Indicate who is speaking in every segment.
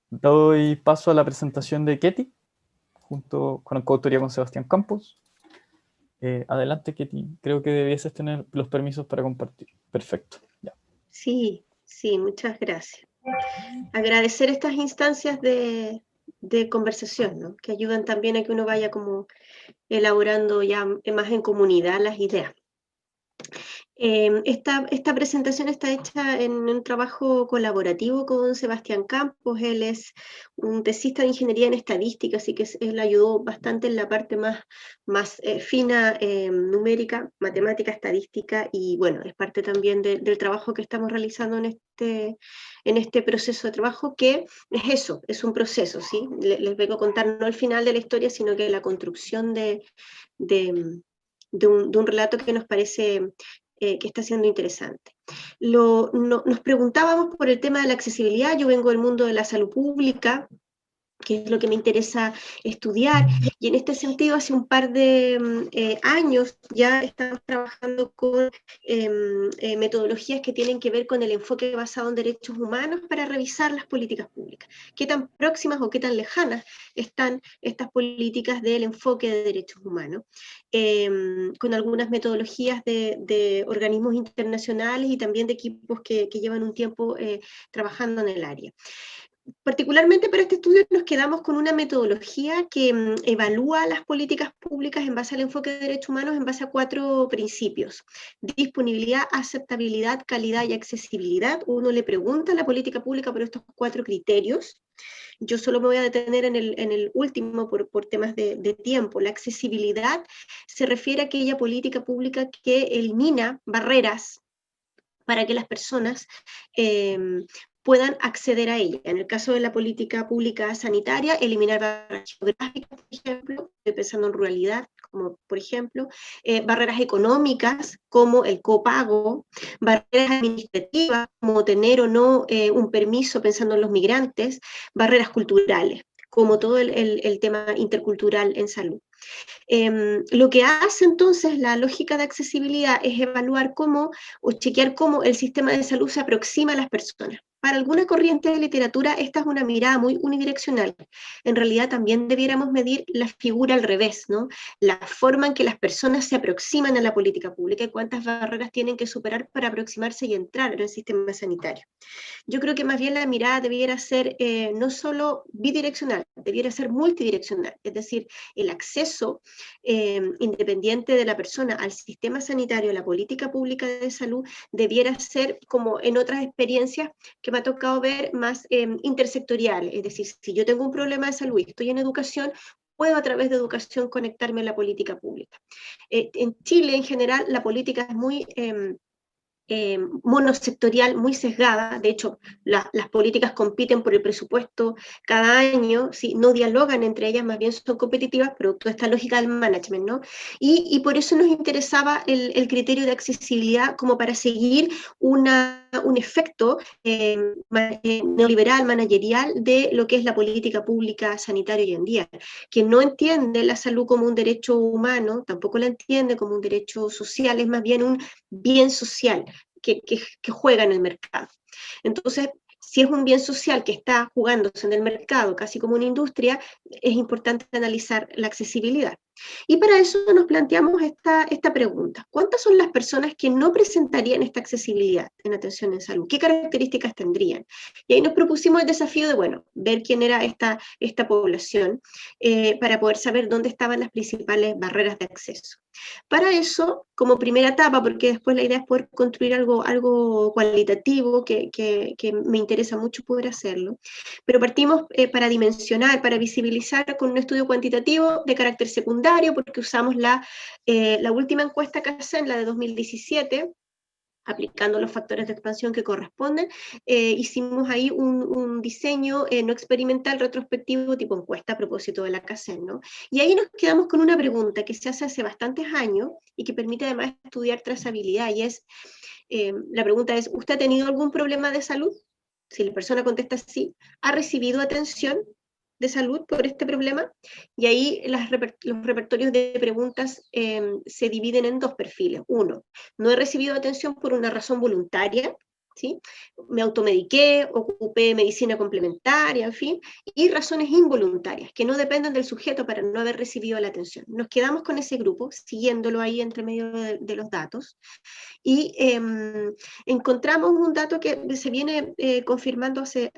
Speaker 1: Doy paso a la presentación de Ketty, junto con coautoría con Sebastián Campos. Adelante, Ketty. Creo que debieses tener los permisos para compartir. Perfecto. Ya.
Speaker 2: Sí, sí, muchas gracias. Agradecer estas instancias de conversación, ¿no? Que ayudan también a que uno vaya como elaborando ya más en comunidad las ideas. Esta presentación está hecha en un trabajo colaborativo con Sebastián Campos. Él es un tesista de ingeniería en estadística, así que él ayudó bastante en la parte más fina, numérica, matemática, estadística, y bueno, es parte también del trabajo que estamos realizando en este proceso de trabajo, que es eso, es un proceso, ¿sí? Les vengo a contar no el final de la historia, sino que la construcción de un relato que nos parece que está siendo interesante. Nos preguntábamos por el tema de la accesibilidad. Yo vengo del mundo de la salud pública, que es lo que me interesa estudiar, y en este sentido hace un par de años ya estamos trabajando con metodologías que tienen que ver con el enfoque basado en derechos humanos para revisar las políticas públicas. ¿Qué tan próximas o qué tan lejanas están estas políticas del enfoque de derechos humanos? Con algunas metodologías de organismos internacionales y también de equipos que llevan un tiempo trabajando en el área. Particularmente para este estudio nos quedamos con una metodología que evalúa las políticas públicas en base al enfoque de derechos humanos en base a 4 principios: disponibilidad, aceptabilidad, calidad y accesibilidad. Uno le pregunta a la política pública por estos 4 criterios. Yo solo me voy a detener en el último por temas de tiempo. La accesibilidad se refiere a aquella política pública que elimina barreras para que las personas puedan acceder a ella. En el caso de la política pública sanitaria, eliminar barreras geográficas, por ejemplo, estoy pensando en ruralidad, como por ejemplo, barreras económicas, como el copago, barreras administrativas, como tener o no un permiso, pensando en los migrantes, barreras culturales, como todo el tema intercultural en salud. Lo que hace entonces la lógica de accesibilidad es evaluar cómo o chequear cómo el sistema de salud se aproxima a las personas. Para alguna corriente de literatura esta es una mirada muy unidireccional. En realidad también debiéramos medir la figura al revés, ¿no? La forma en que las personas se aproximan a la política pública y cuántas barreras tienen que superar para aproximarse y entrar en el sistema sanitario. Yo creo que más bien la mirada debiera ser no solo bidireccional, debiera ser multidireccional, es decir, el acceso independiente de la persona al sistema sanitario, a la política pública de salud, debiera ser, como en otras experiencias que me ha tocado ver, más intersectorial. Es decir, si yo tengo un problema de salud y estoy en educación, puedo a través de educación conectarme a la política pública. En Chile, en general, la política es muy monosectorial, muy sesgada. De hecho, las políticas compiten por el presupuesto cada año, ¿sí? No dialogan entre ellas, más bien son competitivas, producto de esta lógica del management, ¿no? Y por eso nos interesaba el criterio de accesibilidad como para seguir un efecto neoliberal, managerial de lo que es la política pública sanitaria hoy en día, que no entiende la salud como un derecho humano, tampoco la entiende como un derecho social, es más bien un bien social que juega en el mercado. Entonces, si es un bien social que está jugándose en el mercado, casi como una industria, es importante analizar la accesibilidad. Y para eso nos planteamos esta pregunta: ¿cuántas son las personas que no presentarían esta accesibilidad en atención en salud? ¿Qué características tendrían? Y ahí nos propusimos el desafío de, bueno, ver quién era esta población para poder saber dónde estaban las principales barreras de acceso. Para eso, como primera etapa, porque después la idea es poder construir algo cualitativo que me interesa mucho poder hacerlo, pero partimos para dimensionar, para visibilizar con un estudio cuantitativo de carácter secundario, porque usamos la última encuesta que hacen, la de 2017, aplicando los factores de expansión que corresponden. Hicimos ahí un diseño no experimental retrospectivo tipo encuesta a propósito de la CACEN, ¿no? Y ahí nos quedamos con una pregunta que se hace bastantes años y que permite además estudiar trazabilidad, y es, la pregunta es: ¿usted ha tenido algún problema de salud? Si la persona contesta sí, ¿ha recibido atención de salud por este problema? Y ahí los repertorios de preguntas se dividen en 2 perfiles. Uno, no he recibido atención por una razón voluntaria, ¿sí? Me automediqué, ocupé medicina complementaria, en fin, y razones involuntarias, que no dependen del sujeto para no haber recibido la atención. Nos quedamos con ese grupo, siguiéndolo ahí entre medio de los datos, y encontramos un dato que se viene confirmando hace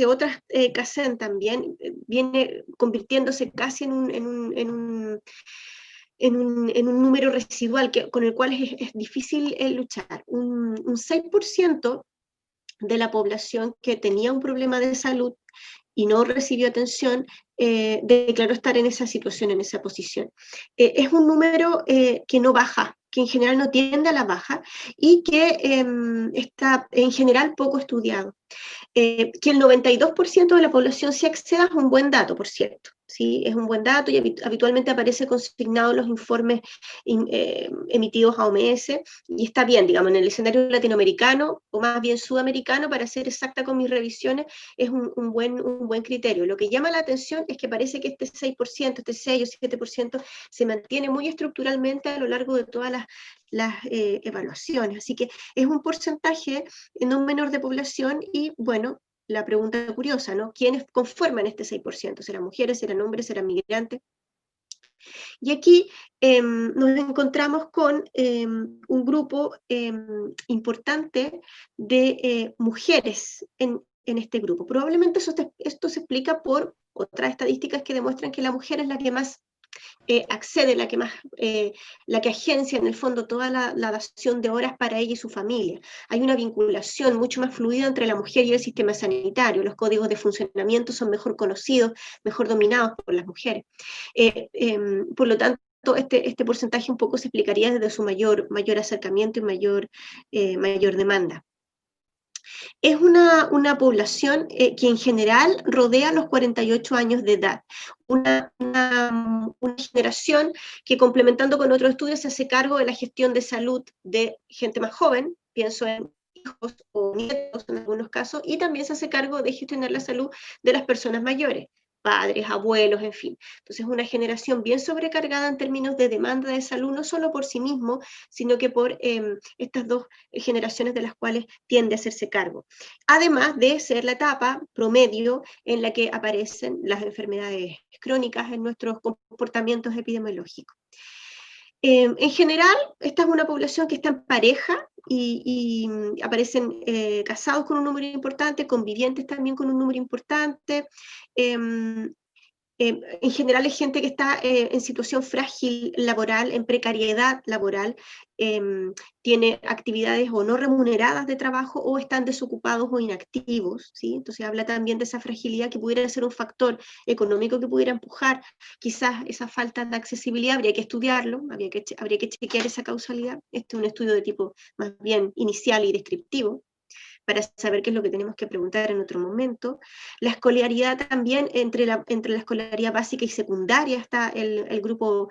Speaker 2: otras CACEN también, viene convirtiéndose casi en un número residual con el cual es difícil luchar. Un 6% de la población que tenía un problema de salud y no recibió atención, declaró estar en esa situación, en esa posición. Es un número que no baja, que en general no tiende a la baja y que está en general poco estudiado. Que el 92% de la población sí acceda es un buen dato, por cierto. ¿Sí? Es un buen dato y habitualmente aparece consignado en los informes emitidos a OMS, y está bien, digamos, en el escenario latinoamericano, o más bien sudamericano, para ser exacta con mis revisiones, es un buen criterio. Lo que llama la atención es que parece que este 6%, este 6 o 7% se mantiene muy estructuralmente a lo largo de todas las evaluaciones. Así que es un porcentaje no menor de población y, bueno, la pregunta curiosa, ¿no? ¿Quiénes conforman este 6%? ¿Serán mujeres, serán hombres, serán migrantes? Y aquí nos encontramos con un grupo importante de mujeres en este grupo. Probablemente esto se explica por otras estadísticas que demuestran que la mujer es la que más accede, la que agencia en el fondo toda la dación de horas para ella y su familia. Hay una vinculación mucho más fluida entre la mujer y el sistema sanitario. Los códigos de funcionamiento son mejor conocidos, mejor dominados por las mujeres. Por lo tanto, este porcentaje un poco se explicaría desde su mayor acercamiento y mayor demanda. Es una población que en general rodea los 48 años de edad. Una generación que, complementando con otros estudios, se hace cargo de la gestión de salud de gente más joven, pienso en hijos o nietos en algunos casos, y también se hace cargo de gestionar la salud de las personas mayores, padres, abuelos, en fin. Entonces, una generación bien sobrecargada en términos de demanda de salud, no solo por sí mismo, sino que por estas dos generaciones de las cuales tiende a hacerse cargo. Además de ser la etapa promedio en la que aparecen las enfermedades crónicas en nuestros comportamientos epidemiológicos. En general, esta es una población que está en pareja y aparecen casados con un número importante, convivientes también con un número importante. En general es gente que está en situación frágil laboral, en precariedad laboral, tiene actividades o no remuneradas de trabajo o están desocupados o inactivos, ¿sí? Entonces habla también de esa fragilidad que pudiera ser un factor económico que pudiera empujar quizás esa falta de accesibilidad. Habría que estudiarlo, habría que chequear esa causalidad. Este es un estudio de tipo más bien inicial y descriptivo, para saber qué es lo que tenemos que preguntar en otro momento. La escolaridad también, entre la escolaridad básica y secundaria está el grupo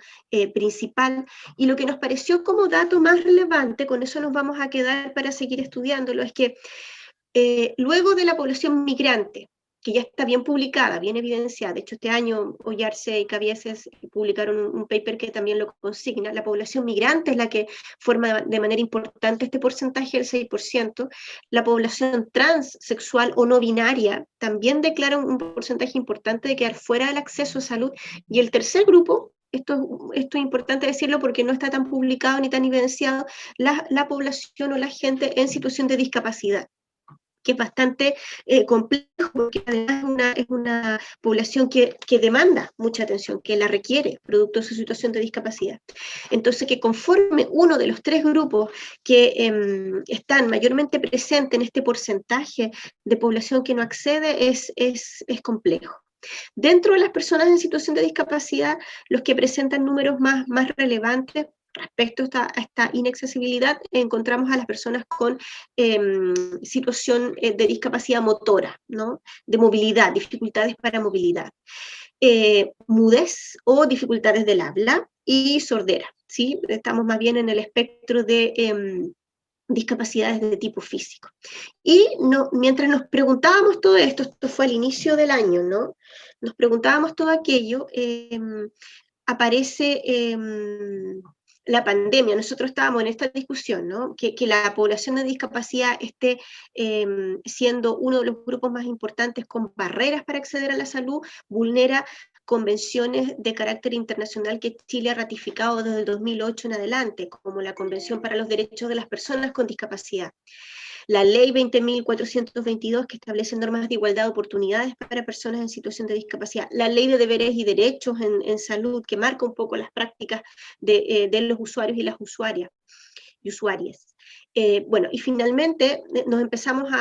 Speaker 2: principal, y lo que nos pareció como dato más relevante, con eso nos vamos a quedar para seguir estudiándolo, es que luego de la población migrante, que ya está bien publicada, bien evidenciada, de hecho este año Ollarse y Cabieses publicaron un paper que también lo consigna, la población migrante es la que forma de manera importante este porcentaje, el 6%, la población transsexual o no binaria también declara un porcentaje importante de quedar fuera del acceso a salud, y el tercer grupo, esto es importante decirlo porque no está tan publicado ni tan evidenciado, la población o la gente en situación de discapacidad, que es bastante complejo, porque además es una población que demanda mucha atención, que la requiere, producto de su situación de discapacidad. Entonces, que conforme uno de los tres grupos que están mayormente presentes en este porcentaje de población que no accede es complejo. Dentro de las personas en situación de discapacidad, los que presentan números más relevantes respecto a esta inaccesibilidad, encontramos a las personas con situación de discapacidad motora, ¿no? De movilidad, dificultades para movilidad, mudez o dificultades del habla y sordera, ¿sí? Estamos más bien en el espectro de discapacidades de tipo físico. Y mientras nos preguntábamos todo esto fue al inicio del año, ¿no? Nos preguntábamos todo aquello, aparece la pandemia, nosotros estábamos en esta discusión, ¿no? Que la población de discapacidad esté siendo uno de los grupos más importantes con barreras para acceder a la salud, vulnera convenciones de carácter internacional que Chile ha ratificado desde el 2008 en adelante, como la Convención para los Derechos de las Personas con Discapacidad. La ley 20.422, que establece normas de igualdad de oportunidades para personas en situación de discapacidad, la ley de deberes y derechos en salud, que marca un poco las prácticas de los usuarios y las usuarias y usuarias. Bueno, y finalmente nos empezamos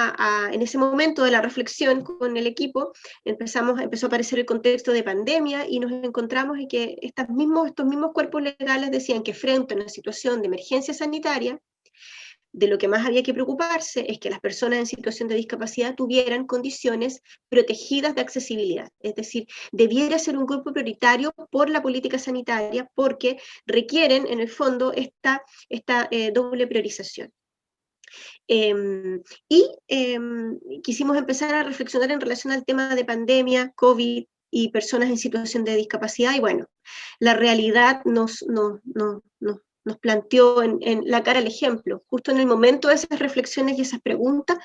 Speaker 2: en ese momento de la reflexión con el equipo, empezó a aparecer el contexto de pandemia y nos encontramos en que estos mismos cuerpos legales decían que frente a una situación de emergencia sanitaria, de lo que más había que preocuparse es que las personas en situación de discapacidad tuvieran condiciones protegidas de accesibilidad, es decir, debiera ser un grupo prioritario por la política sanitaria porque requieren en el fondo esta doble priorización. Quisimos empezar a reflexionar en relación al tema de pandemia, COVID y personas en situación de discapacidad, y bueno, la realidad nos planteó en la cara el ejemplo. Justo en el momento de esas reflexiones y esas preguntas,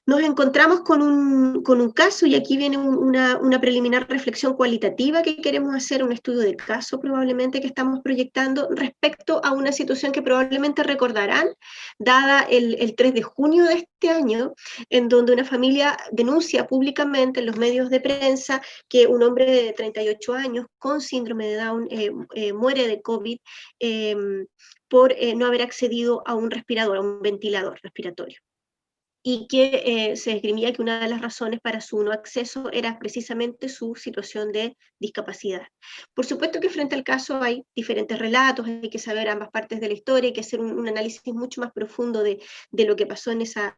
Speaker 2: nos encontramos con un caso, y aquí viene una preliminar reflexión cualitativa que queremos hacer, un estudio de caso probablemente que estamos proyectando respecto a una situación que probablemente recordarán, dada el 3 de junio de este año, en donde una familia denuncia públicamente en los medios de prensa que un hombre de 38 años con síndrome de Down muere de COVID por no haber accedido a un respirador, a un ventilador respiratorio, y que se esgrimía que una de las razones para su no acceso era precisamente su situación de discapacidad. Por supuesto que frente al caso hay diferentes relatos, hay que saber ambas partes de la historia, hay que hacer un análisis mucho más profundo de lo que pasó en esa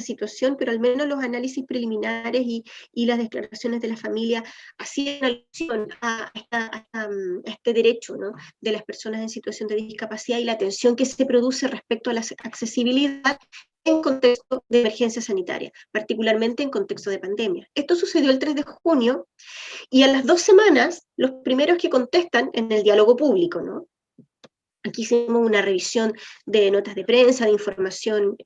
Speaker 2: situación, pero al menos los análisis preliminares y las declaraciones de la familia hacían alusión a este derecho, ¿no?, de las personas en situación de discapacidad y la tensión que se produce respecto a la accesibilidad en contexto de emergencia sanitaria, particularmente en contexto de pandemia. Esto sucedió el 3 de junio y a las 2 semanas, los primeros que contestan en el diálogo público, ¿no? Aquí hicimos una revisión de notas de prensa, de información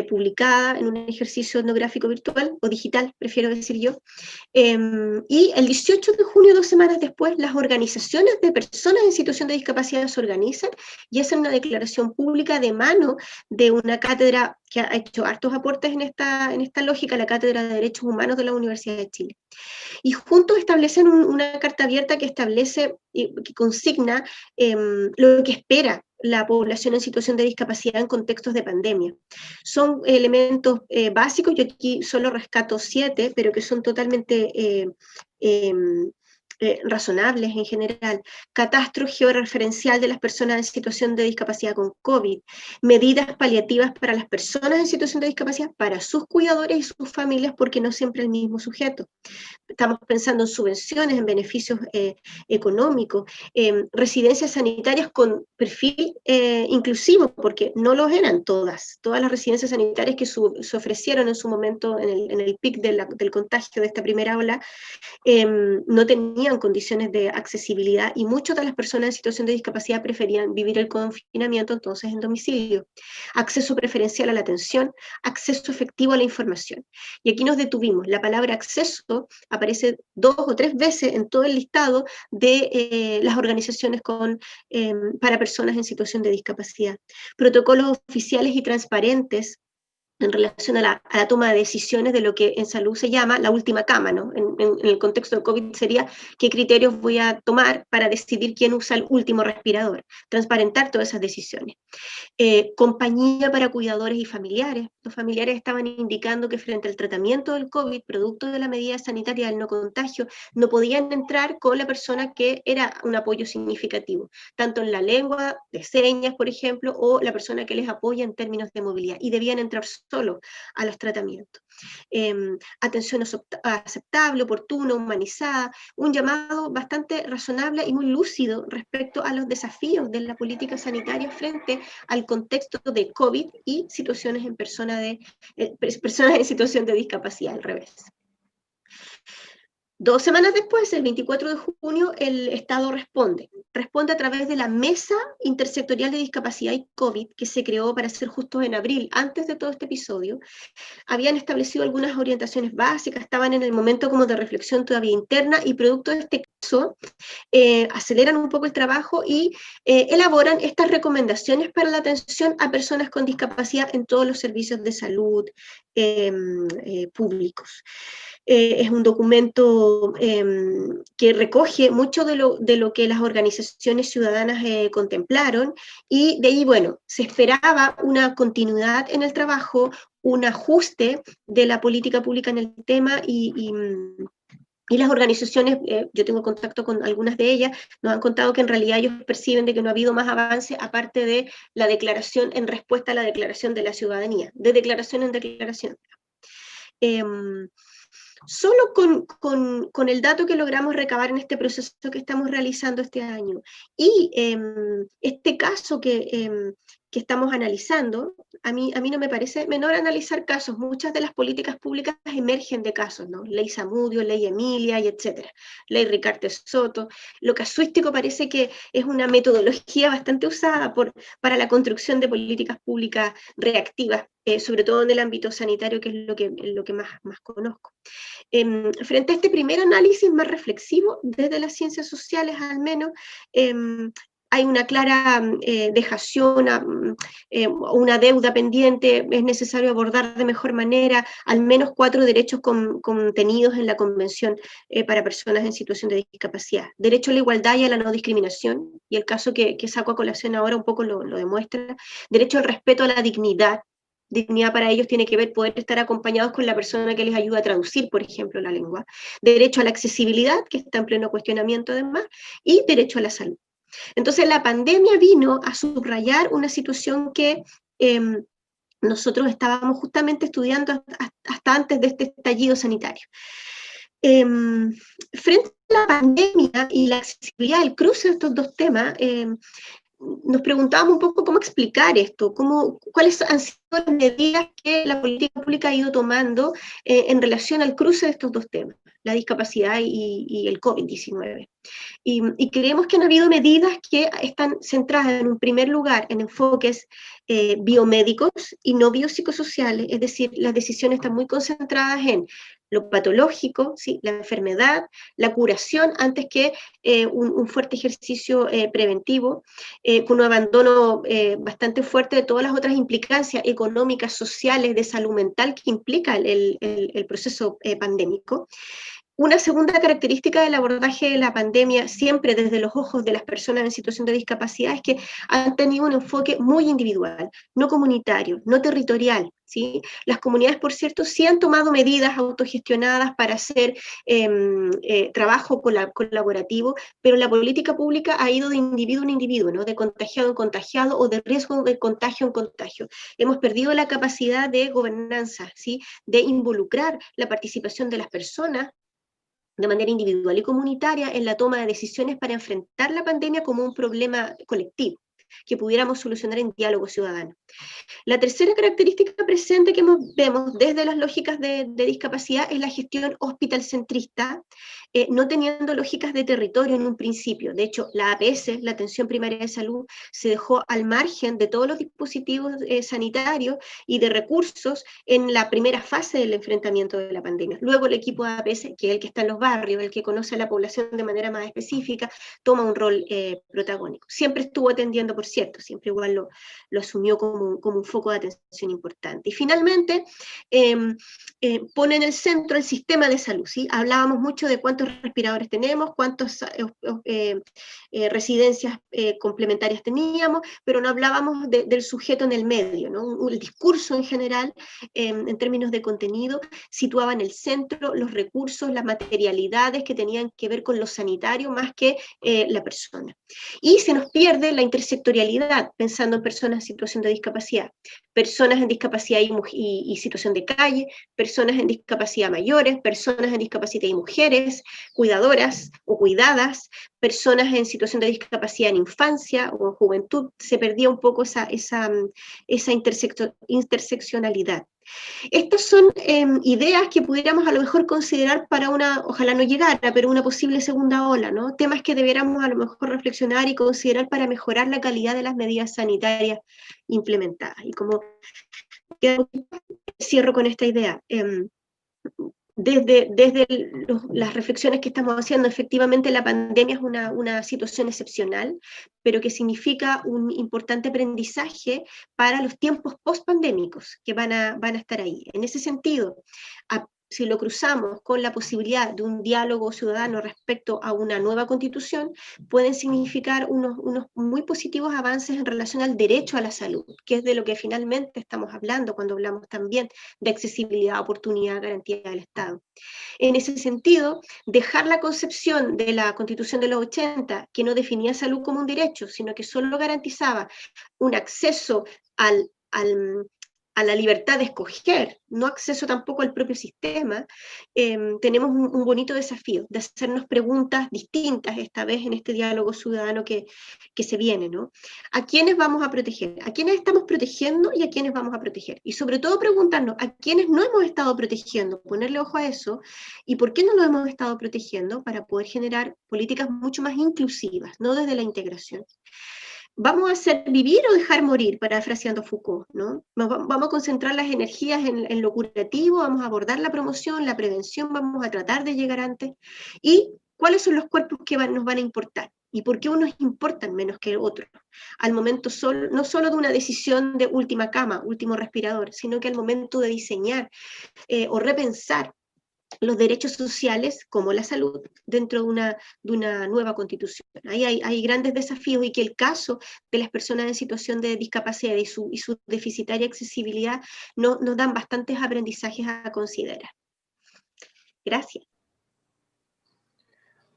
Speaker 2: publicada en un ejercicio etnográfico virtual, o digital, prefiero decir yo. Y el 18 de junio, 2 semanas después, las organizaciones de personas en situación de discapacidad se organizan y hacen una declaración pública de mano de una cátedra que ha hecho hartos aportes en esta lógica, la Cátedra de Derechos Humanos de la Universidad de Chile. Y juntos establecen una carta abierta que establece, que consigna lo que espera la población en situación de discapacidad en contextos de pandemia. Son elementos básicos, yo aquí solo rescato 7, pero que son totalmente razonables en general. Catastro georreferencial de las personas en situación de discapacidad con COVID, medidas paliativas para las personas en situación de discapacidad, para sus cuidadores y sus familias, porque no siempre el mismo sujeto. Estamos pensando en subvenciones, en beneficios económicos, residencias sanitarias con perfil inclusivo, porque no lo eran todas las residencias sanitarias que se ofrecieron en su momento, en el pic del contagio de esta primera ola, no tenían condiciones de accesibilidad y muchas de las personas en situación de discapacidad preferían vivir el confinamiento entonces en domicilio. Acceso preferencial a la atención, acceso efectivo a la información. Y aquí nos detuvimos. La palabra acceso aparece 2 o 3 veces en todo el listado de las organizaciones para personas en situación de discapacidad. Protocolos oficiales y transparentes en relación a la toma de decisiones de lo que en salud se llama la última cama, ¿no? En el contexto de COVID sería qué criterios voy a tomar para decidir quién usa el último respirador, transparentar todas esas decisiones. Compañía para cuidadores y familiares. Los familiares estaban indicando que frente al tratamiento del COVID, producto de la medida sanitaria del no contagio, no podían entrar con la persona que era un apoyo significativo, tanto en la lengua de señas, por ejemplo, o la persona que les apoya en términos de movilidad, y debían entrar solo a los tratamientos. Atención aceptable, oportuna, humanizada, un llamado bastante razonable y muy lúcido respecto a los desafíos de la política sanitaria frente al contexto de COVID y situaciones en personas en situación de discapacidad, al revés. 2 semanas después, el 24 de junio, el Estado responde. responde a través de la Mesa Intersectorial de Discapacidad y COVID, que se creó, para ser justos, en abril, antes de todo este episodio. Habían establecido algunas orientaciones básicas, estaban en el momento como de reflexión todavía interna, y producto de este caso, aceleran un poco el trabajo y elaboran estas recomendaciones para la atención a personas con discapacidad en todos los servicios de salud públicos. Es un documento que recoge mucho de lo que las organizaciones ciudadanas contemplaron, y de ahí, bueno, se esperaba una continuidad en el trabajo, un ajuste de la política pública en el tema, y las organizaciones, yo tengo contacto con algunas de ellas, nos han contado que en realidad ellos perciben de que no ha habido más avance aparte de la declaración en respuesta a la declaración de la ciudadanía, de declaración en declaración. Solo con el dato que logramos recabar en este proceso que estamos realizando este año, y este caso que estamos analizando, a mí no me parece menor analizar casos. Muchas de las políticas públicas emergen de casos, ¿no? Ley Zamudio, Ley Emilia, y etcétera, Ley Ricardo Soto. Lo casuístico parece que es una metodología bastante usada para la construcción de políticas públicas reactivas, sobre todo en el ámbito sanitario, que es lo que más conozco. Frente a este primer análisis más reflexivo, desde las ciencias sociales al menos, hay una clara dejación, una deuda pendiente. Es necesario abordar de mejor manera al menos 4 derechos contenidos en la Convención para personas en situación de discapacidad. Derecho a la igualdad y a la no discriminación, y el caso que saco a colación ahora un poco lo demuestra. Derecho al respeto a la dignidad. Dignidad para ellos tiene que ver poder estar acompañados con la persona que les ayuda a traducir, por ejemplo, la lengua. Derecho a la accesibilidad, que está en pleno cuestionamiento además, y derecho a la salud. Entonces la pandemia vino a subrayar una situación que nosotros estábamos justamente estudiando hasta antes de este estallido sanitario. Frente a la pandemia y la accesibilidad, el cruce de estos dos temas, nos preguntábamos un poco cómo explicar esto, cuáles han sido las medidas que la política pública ha ido tomando en relación al cruce de estos dos temas, la discapacidad y el COVID-19. Y creemos que han habido medidas que están centradas en un primer lugar en enfoques biomédicos y no biopsicosociales, es decir, las decisiones están muy concentradas en lo patológico, ¿sí? La enfermedad, la curación, antes que un fuerte ejercicio preventivo, con un abandono bastante fuerte de todas las otras implicancias económicas, sociales, de salud mental que implica el proceso pandémico. Una segunda característica del abordaje de la pandemia, siempre desde los ojos de las personas en situación de discapacidad, es que han tenido un enfoque muy individual, no comunitario, no territorial, ¿sí? Las comunidades, por cierto, sí han tomado medidas autogestionadas para hacer trabajo colaborativo, pero la política pública ha ido de individuo en individuo, ¿no? De contagiado en contagiado, o de riesgo de contagio en contagio. Hemos perdido la capacidad de gobernanza, ¿sí? De involucrar la participación de las personas de manera individual y comunitaria en la toma de decisiones para enfrentar la pandemia como un problema colectivo que pudiéramos solucionar en diálogo ciudadano. La tercera característica presente que vemos desde las lógicas de discapacidad es la gestión hospitalcentrista, no teniendo lógicas de territorio en un principio. De hecho, la APS, la atención primaria de salud, se dejó al margen de todos los dispositivos sanitarios y de recursos en la primera fase del enfrentamiento de la pandemia. Luego el equipo de APS, que es el que está en los barrios, el que conoce a la población de manera más específica, toma un rol protagónico. Siempre estuvo atendiendo, por cierto, siempre igual lo asumió como un foco de atención importante. Y finalmente, pone en el centro el sistema de salud, ¿sí? Hablábamos mucho de cuántos respiradores tenemos, cuántas residencias complementarias teníamos, pero no hablábamos del sujeto en el medio, ¿no? El discurso en general, en términos de contenido, situaba en el centro los recursos, las materialidades que tenían que ver con lo sanitario más que la persona. Y se nos pierde la intersectorialidad, pensando en personas en situación de discapacidad. Personas en discapacidad y situación de calle, personas en discapacidad mayores, personas en discapacidad y mujeres, cuidadoras o cuidadas, personas en situación de discapacidad en infancia o en juventud, se perdía un poco esa interseccionalidad. Estas son ideas que pudiéramos a lo mejor considerar para una, ojalá no llegara, pero una posible segunda ola, ¿no? Temas que debiéramos a lo mejor reflexionar y considerar para mejorar la calidad de las medidas sanitarias implementadas. Y como cierro con esta idea, desde las reflexiones que estamos haciendo, efectivamente la pandemia es una situación excepcional, pero que significa un importante aprendizaje para los tiempos post-pandémicos que van a estar ahí. En ese sentido, si lo cruzamos con la posibilidad de un diálogo ciudadano respecto a una nueva constitución, pueden significar unos muy positivos avances en relación al derecho a la salud, que es de lo que finalmente estamos hablando cuando hablamos también de accesibilidad, oportunidad, garantía del Estado. En ese sentido, dejar la concepción de la Constitución de los 80, que no definía salud como un derecho, sino que solo garantizaba un acceso a la libertad de escoger, no acceso tampoco al propio sistema, tenemos un bonito desafío de hacernos preguntas distintas esta vez en este diálogo ciudadano que se viene, ¿no? ¿A quiénes vamos a proteger? ¿A quiénes estamos protegiendo y a quiénes vamos a proteger? Y sobre todo preguntarnos a quiénes no hemos estado protegiendo, ponerle ojo a eso, y por qué no lo hemos estado protegiendo para poder generar políticas mucho más inclusivas, no desde la integración. ¿Vamos a hacer vivir o dejar morir? Parafraseando Foucault, ¿no? Vamos a concentrar las energías en lo curativo, vamos a abordar la promoción, la prevención, vamos a tratar de llegar antes. ¿Y cuáles son los cuerpos que nos van a importar? ¿Y por qué unos importan menos que otros? Al momento no solo de una decisión de última cama, último respirador, sino que al momento de diseñar o repensar los derechos sociales como la salud dentro de una nueva constitución. Ahí hay grandes desafíos y que el caso de las personas en situación de discapacidad y su deficitaria accesibilidad nos dan bastantes aprendizajes a considerar. Gracias.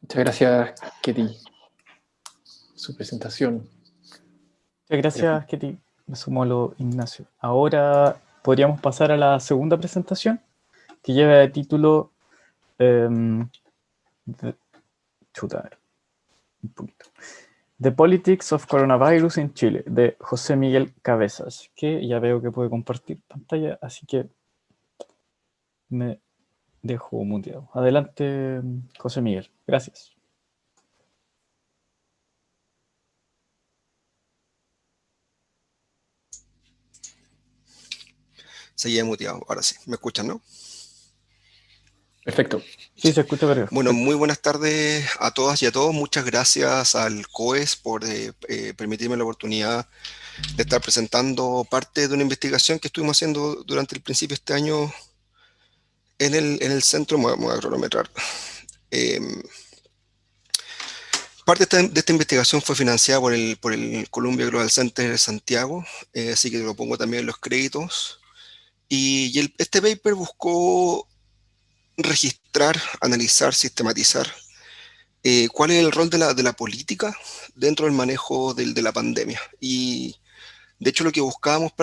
Speaker 3: Muchas gracias, Ketty, su presentación.
Speaker 1: Muchas gracias, Ketty. Me sumo a lo Ignacio. Ahora podríamos pasar a la segunda presentación, que lleva el título un poquito. The Politics of Coronavirus in Chile, de José Miguel Cabezas, que ya veo que puede compartir pantalla, así que me dejo muteado. Adelante, José Miguel. Gracias.
Speaker 4: Seguía muteado, ahora sí. ¿Me escuchan, no?
Speaker 3: Perfecto.
Speaker 1: Sí, se escucha perfecto.
Speaker 4: Bueno, muy buenas tardes a todas y a todos. Muchas gracias al COES por permitirme la oportunidad de estar presentando parte de una investigación que estuvimos haciendo durante el principio de este año en el centro. Me voy a cronometrar. Parte de esta investigación fue financiada por el Columbia Global Center de Santiago, así que lo pongo también en los créditos. Y este paper buscó registrar, analizar, sistematizar cuál es el rol de la política dentro del manejo de la pandemia. Y de hecho lo que buscábamos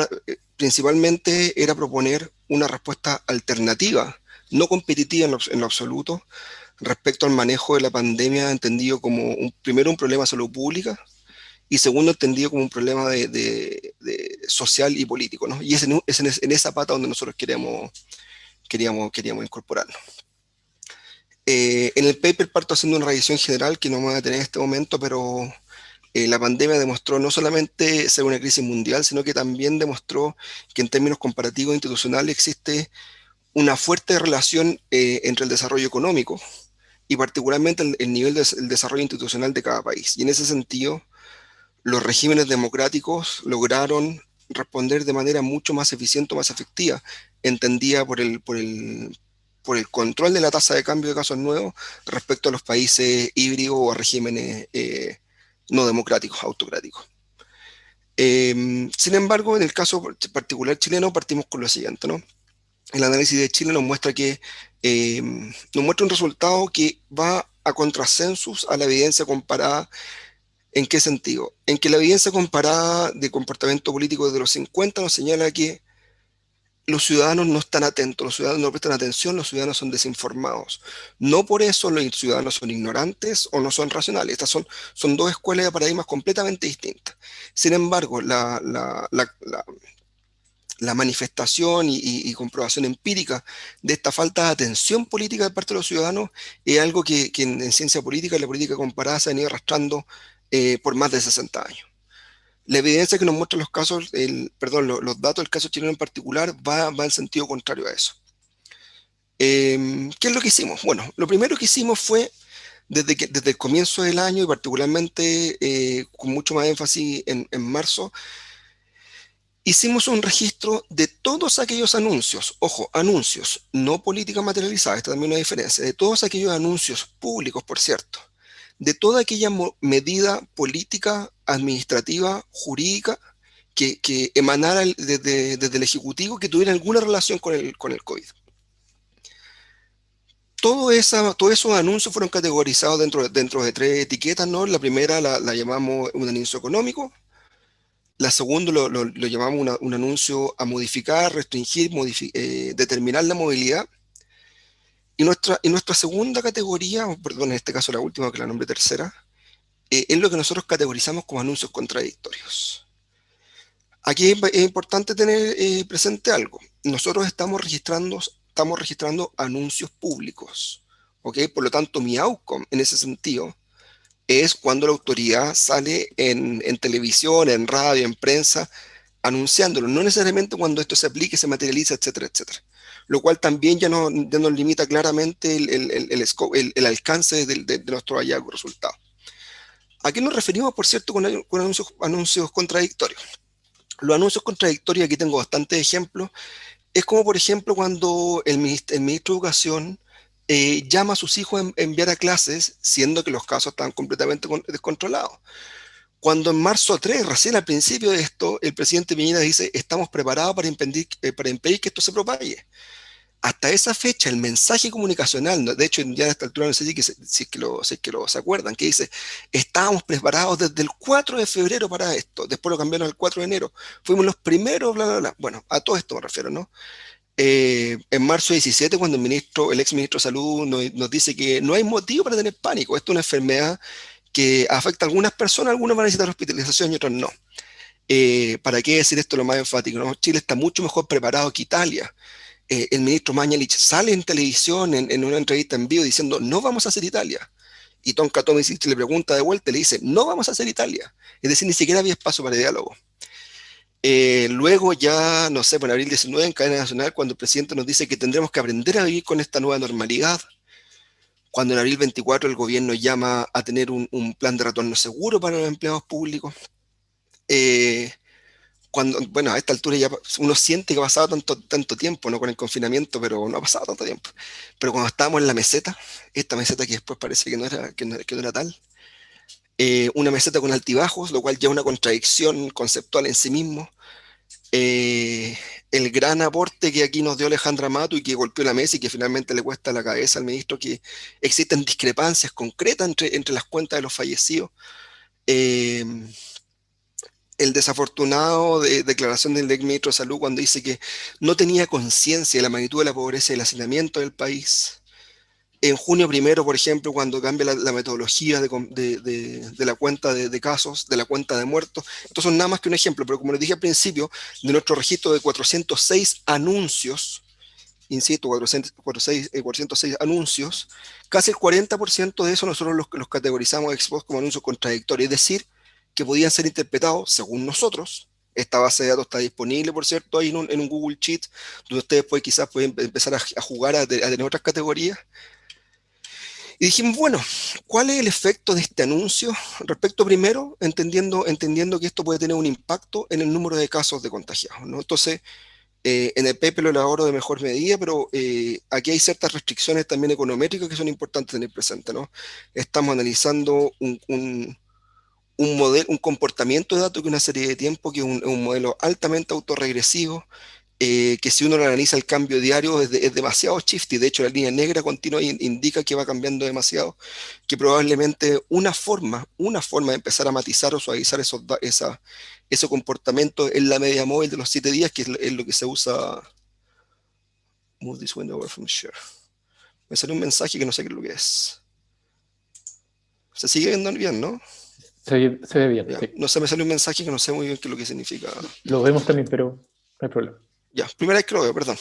Speaker 4: principalmente era proponer una respuesta alternativa, no competitiva en lo absoluto, respecto al manejo de la pandemia, entendido como primero un problema de salud pública y segundo entendido como un problema de social y político, ¿no? Y es en esa pata donde nosotros queríamos incorporarnos. En el paper parto haciendo una revisión general que no me voy a tener en este momento, pero la pandemia demostró no solamente ser una crisis mundial, sino que también demostró que en términos comparativos institucionales existe una fuerte relación entre el desarrollo económico y particularmente el nivel del desarrollo institucional de cada país. Y en ese sentido, los regímenes democráticos lograron responder de manera mucho más eficiente, más efectiva, entendida por el control de la tasa de cambio de casos nuevos respecto a los países híbridos o a regímenes no democráticos, autocráticos. Sin embargo, en el caso particular chileno, partimos con lo siguiente, ¿no? El análisis de Chile nos muestra un resultado que va a contrasensus a la evidencia comparada. ¿En qué sentido? En que la evidencia comparada de comportamiento político desde los 50 nos señala que los ciudadanos no están atentos, los ciudadanos no prestan atención, los ciudadanos son desinformados. No por eso los ciudadanos son ignorantes o no son racionales. Estas son dos escuelas de paradigmas completamente distintas. Sin embargo, la manifestación y comprobación empírica de esta falta de atención política de parte de los ciudadanos es algo que en ciencia política y la política comparada se ha venido arrastrando por más de 60 años. La evidencia que nos muestran los casos, los datos del caso chileno en particular, va en sentido contrario a eso. ¿Qué es lo que hicimos? Bueno, lo primero que hicimos fue, desde el comienzo del año y particularmente con mucho más énfasis en marzo, hicimos un registro de todos aquellos anuncios, ojo, anuncios, no política materializada, esta también es una diferencia, de todos aquellos anuncios públicos, por cierto, de toda aquella medida política, administrativa, jurídica, que emanara desde el Ejecutivo que tuviera alguna relación con el COVID. Todos esos anuncios fueron categorizados dentro de tres etiquetas, ¿no? La primera la llamamos un anuncio económico, la segunda lo llamamos un anuncio a modificar, restringir, determinar la movilidad. Y nuestra segunda categoría, o perdón, en este caso la última, que la nombre tercera, es lo que nosotros categorizamos como anuncios contradictorios. Aquí es importante tener presente algo. Nosotros estamos registrando anuncios públicos, ¿ok? Por lo tanto, mi outcome en ese sentido es cuando la autoridad sale en televisión, en radio, en prensa, anunciándolo, no necesariamente cuando esto se aplique, se materializa, etcétera, etcétera. Lo cual también ya nos limita claramente el alcance de nuestro hallazgo resultado. ¿A qué nos referimos, por cierto, con anuncios contradictorios? Los anuncios contradictorios, aquí tengo bastantes ejemplos, es como, por ejemplo, cuando el ministro de Educación llama a sus hijos a enviar a clases, siendo que los casos estaban completamente descontrolados. Cuando en marzo 3, recién al principio de esto, el presidente Piñera dice, estamos preparados para impedir que esto se propague. Hasta esa fecha, el mensaje comunicacional, de hecho, ya a esta altura no sé si es que se acuerdan, que dice, estábamos preparados desde el 4 de febrero para esto, después lo cambiaron al 4 de enero, fuimos los primeros, bla, bla, bla. Bueno, a todo esto me refiero, ¿no? En marzo 17, cuando el ex ministro de Salud nos dice que no hay motivo para tener pánico, esto es una enfermedad que afecta a algunas personas, algunas van a necesitar hospitalización y otras no. ¿Para qué decir esto lo más enfático? ¿No? Chile está mucho mejor preparado que Italia. El ministro Mañalich sale en televisión, en una entrevista en vivo, diciendo, no vamos a hacer Italia. Y Tonka Tomisic le pregunta de vuelta y le dice, no vamos a hacer Italia. Es decir, ni siquiera había espacio para diálogo. Luego ya, no sé, en abril 19, en cadena nacional, cuando el presidente nos dice que tendremos que aprender a vivir con esta nueva normalidad, cuando en abril 24 el gobierno llama a tener un plan de retorno seguro para los empleados públicos, bueno, a esta altura ya uno siente que ha pasado tanto tiempo, ¿no? Con el confinamiento, pero no ha pasado tanto tiempo. Pero cuando estábamos en la meseta, esta meseta que después parece que no era tal, una meseta con altibajos, lo cual ya es una contradicción conceptual en sí mismo. El gran aporte que aquí nos dio Alejandra Matto y que golpeó la mesa y que finalmente le cuesta la cabeza al ministro, que existen discrepancias concretas entre las cuentas de los fallecidos. El desafortunado declaración del ex ministro de Salud cuando dice que no tenía conciencia de la magnitud de la pobreza y el hacinamiento del país. En junio primero, por ejemplo, cuando cambia la metodología de la cuenta de casos, de la cuenta de muertos. Estos son nada más que un ejemplo, pero como les dije al principio, de nuestro registro de 406 anuncios, insisto, 406 anuncios, casi el 40% de eso nosotros los categorizamos ex post como anuncios contradictorios, es decir, que podían ser interpretados según nosotros. Esta base de datos está disponible, por cierto, ahí en un Google Sheet, donde ustedes quizás pueden empezar a jugar a tener otras categorías. Y dijimos, bueno, ¿cuál es el efecto de este anuncio? Respecto primero, entendiendo que esto puede tener un impacto en el número de casos de contagiados, ¿no? Entonces, en el paper lo elaboro de mejor medida, pero aquí hay ciertas restricciones también econométricas que son importantes tener presente, ¿no? Estamos analizando un comportamiento de datos que una serie de tiempo, que es un modelo altamente autorregresivo, que si uno lo analiza el cambio diario es demasiado shifty. De hecho, la línea negra continua indica que va cambiando demasiado, que probablemente una forma de empezar a matizar o suavizar ese comportamiento es la media móvil de los 7 días, que es lo que se usa Move this window away from share. Me salió un mensaje que no sé qué es lo que es. Se sigue viendo bien, ¿no?
Speaker 3: Se ve bien,
Speaker 4: Ya.
Speaker 3: sí.
Speaker 4: No sé, me salió un mensaje que no sé muy bien qué es lo que significa.
Speaker 3: Lo vemos también, pero no hay problema.
Speaker 4: Ya, primera vez que lo veo, perdón.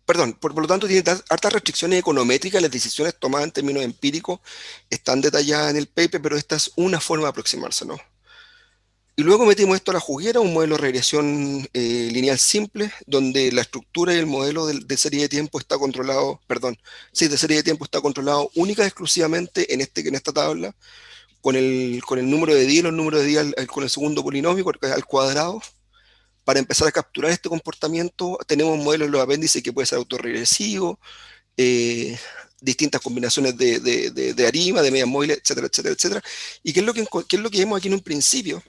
Speaker 4: Perdón, por lo tanto tiene hartas restricciones econométricas, las decisiones tomadas en términos empíricos están detalladas en el paper, pero esta es una forma de aproximarse, ¿no? Y luego metimos esto a la juguera, un modelo de regresión lineal simple, donde la estructura y el modelo de serie de tiempo está controlado, perdón, sí, de serie de tiempo está controlado única y exclusivamente en esta tabla, con el número de días, los números de días con el segundo polinomio al cuadrado. Para empezar a capturar este comportamiento, tenemos modelos en los apéndices que puede ser autorregresivo, distintas combinaciones de arima, de medias móviles, etcétera, etcétera, etcétera. ¿Y qué es lo que vemos aquí en un principio?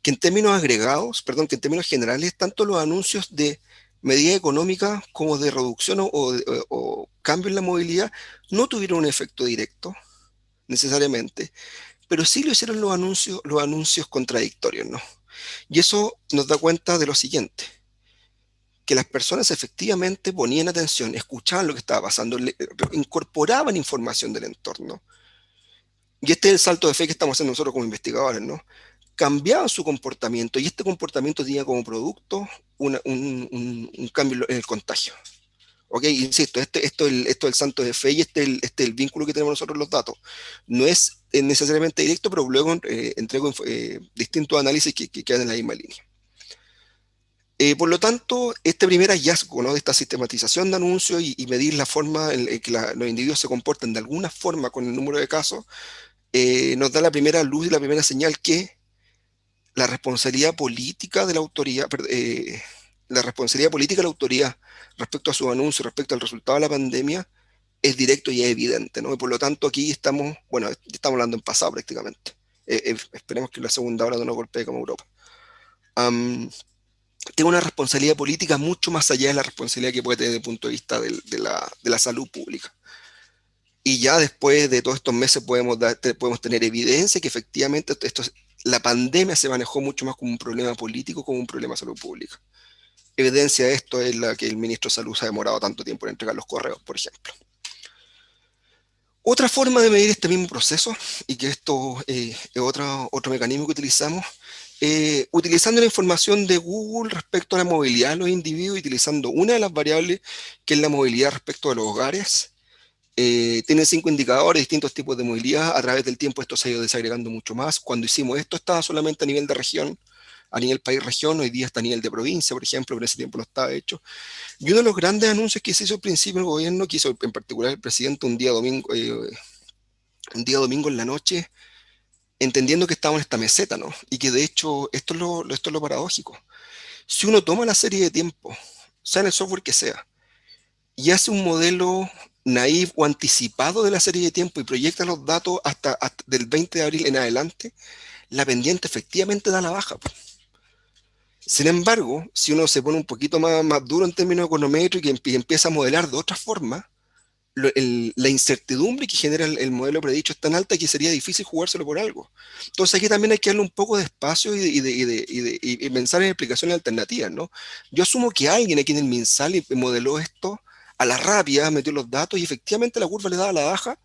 Speaker 4: Que en términos agregados, perdón, que en términos generales, tanto los anuncios de medidas económicas como de reducción o cambio en la movilidad no tuvieron un efecto directo, necesariamente, pero sí lo hicieron los anuncios contradictorios, ¿no? Y eso nos da cuenta de lo siguiente, que las personas efectivamente ponían atención, escuchaban lo que estaba pasando, incorporaban información del entorno. Y este es el salto de fe que estamos haciendo nosotros como investigadores, ¿no? Cambiaban su comportamiento y este comportamiento tenía como producto un cambio en el contagio. Ok, insisto, esto es el santo de fe y este es el vínculo que tenemos nosotros los datos. No es necesariamente directo, pero luego entrego distintos análisis que quedan en la misma línea. Por lo tanto, este primer hallazgo, ¿no?, de esta sistematización de anuncios y medir la forma en que los individuos se comportan de alguna forma con el número de casos, nos da la primera luz y la primera señal que la responsabilidad política de la autoridad, respecto a sus anuncios, respecto al resultado de la pandemia, es directo y es evidente, ¿no? Y por lo tanto aquí estamos hablando en pasado prácticamente. Esperemos que la segunda ola no nos golpee como Europa. Tiene una responsabilidad política mucho más allá de la responsabilidad que puede tener desde el punto de vista de la salud pública. Y ya después de todos estos meses podemos tener evidencia que efectivamente la pandemia se manejó mucho más como un problema político, como un problema de salud pública. Evidencia de esto es la que el ministro de Salud se ha demorado tanto tiempo en entregar los correos, por ejemplo. Otra forma de medir este mismo proceso, y que esto es otro mecanismo que utilizamos, utilizando la información de Google respecto a la movilidad de los individuos, utilizando una de las variables que es la movilidad respecto de los hogares. Tienen 5 indicadores, distintos tipos de movilidad. A través del tiempo esto se ha ido desagregando mucho más. Cuando hicimos esto estaba solamente a nivel de región, a nivel país-región. Hoy día está a nivel de provincia, por ejemplo, pero en ese tiempo no estaba hecho. Y uno de los grandes anuncios que se hizo al principio el gobierno, que hizo en particular el presidente un día domingo en la noche, entendiendo que estábamos en esta meseta, ¿no? Y que de hecho esto es lo paradójico. Si uno toma la serie de tiempo, sea en el software que sea, y hace un modelo naive o anticipado de la serie de tiempo y proyecta los datos hasta del 20 de abril en adelante, la pendiente efectivamente da la baja. Sin embargo, si uno se pone un poquito más duro en términos econométricos y empieza a modelar de otra forma, la incertidumbre que genera el modelo predicho es tan alta que sería difícil jugárselo por algo. Entonces aquí también hay que darle un poco de espacio y pensar en explicaciones alternativas, ¿no? Yo asumo que alguien aquí en el MinSal modeló esto a la rápida, metió los datos y efectivamente la curva le daba la baja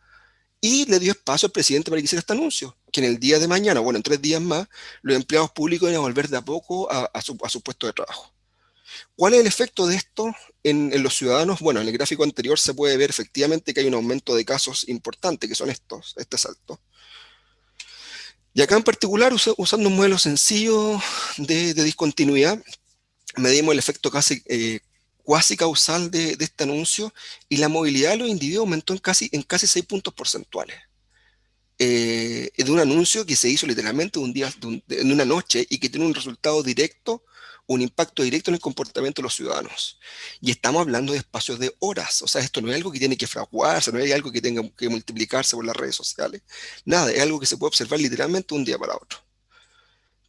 Speaker 4: y le dio espacio al presidente para que hiciera este anuncio, que en el día de mañana, bueno, en 3 días más, los empleados públicos iban a volver de a poco a su puesto de trabajo. ¿Cuál es el efecto de esto en los ciudadanos? Bueno, en el gráfico anterior se puede ver efectivamente que hay un aumento de casos importante, que son este salto. Y acá en particular, usando un modelo sencillo de discontinuidad, medimos el efecto cuasi causal de este anuncio y la movilidad de los individuos aumentó en casi 6 puntos porcentuales. De un anuncio que se hizo literalmente en una noche y que tiene un resultado directo, un impacto directo en el comportamiento de los ciudadanos. Y estamos hablando de espacios de horas, o sea, esto no es algo que tiene que fraguarse, no es algo que tenga que multiplicarse por las redes sociales, nada, es algo que se puede observar literalmente un día para otro.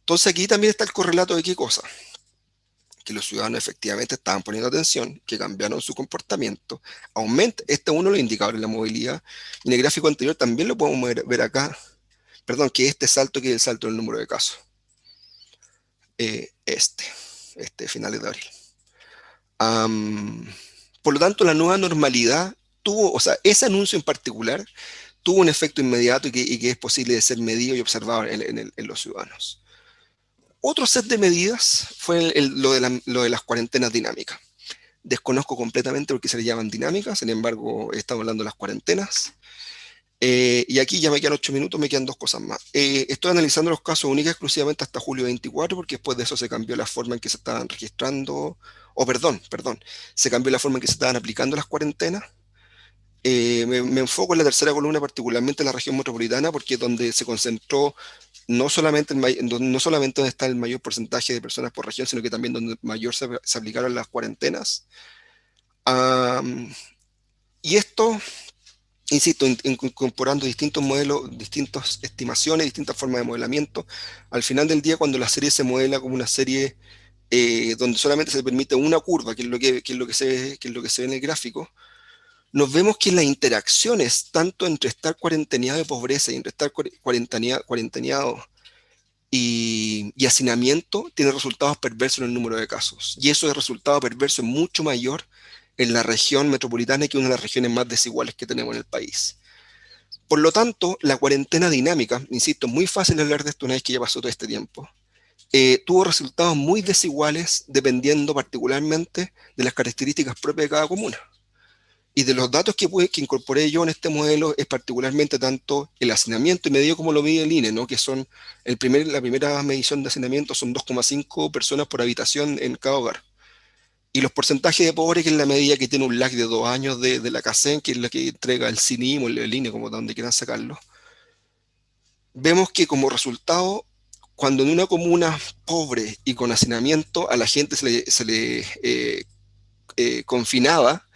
Speaker 4: Entonces aquí también está el correlato de qué cosa, que los ciudadanos efectivamente estaban poniendo atención, que cambiaron su comportamiento, aumenta, este es uno de los indicadores de la movilidad, y en el gráfico anterior también lo podemos ver acá, perdón, que este salto, que es el salto del número de casos. Este finales de abril. Por lo tanto, la nueva normalidad tuvo, o sea, ese anuncio en particular tuvo un efecto inmediato y que es posible de ser medido y observado en los ciudadanos. Otro set de medidas fue lo de las cuarentenas dinámicas. Desconozco completamente por qué se le llaman dinámicas, sin embargo, estamos hablando de las cuarentenas. Y aquí ya me quedan 8 minutos, me quedan 2 cosas más. Estoy analizando los casos únicos exclusivamente hasta julio 24, porque después de eso se cambió la forma en que se estaban registrando, perdón, se cambió la forma en que se estaban aplicando las cuarentenas. Me enfoco en la tercera columna, particularmente en la región metropolitana, porque es donde se concentró no solamente donde está el mayor porcentaje de personas por región, sino que también donde mayor se aplicaron las cuarentenas. Y esto, insisto, incorporando distintos modelos, distintas estimaciones, distintas formas de modelamiento. Al final del día, cuando la serie se modela como una serie donde solamente se permite una curva, que es lo que se ve en el gráfico, nos vemos que las interacciones, tanto entre estar cuarenteneado de pobreza y entre estar cuarenteneado y hacinamiento, tiene resultados perversos en el número de casos. Y eso es resultado perverso mucho mayor en la región metropolitana, que es una de las regiones más desiguales que tenemos en el país. Por lo tanto, la cuarentena dinámica, insisto, es muy fácil hablar de esto una vez que ya pasó todo este tiempo, tuvo resultados muy desiguales dependiendo particularmente de las características propias de cada comuna. Y de los datos que incorporé yo en este modelo es particularmente tanto el hacinamiento y medido como lo mide el INE, ¿no? Que son la primera medición de hacinamiento son 2,5 personas por habitación en cada hogar. Y los porcentajes de pobres, que es la medida que tiene un lag de 2 años de la CACEN, que es la que entrega el CINIM o el INE, como donde quieran sacarlo. Vemos que como resultado, cuando en una comuna pobre y con hacinamiento a la gente se le confinaba,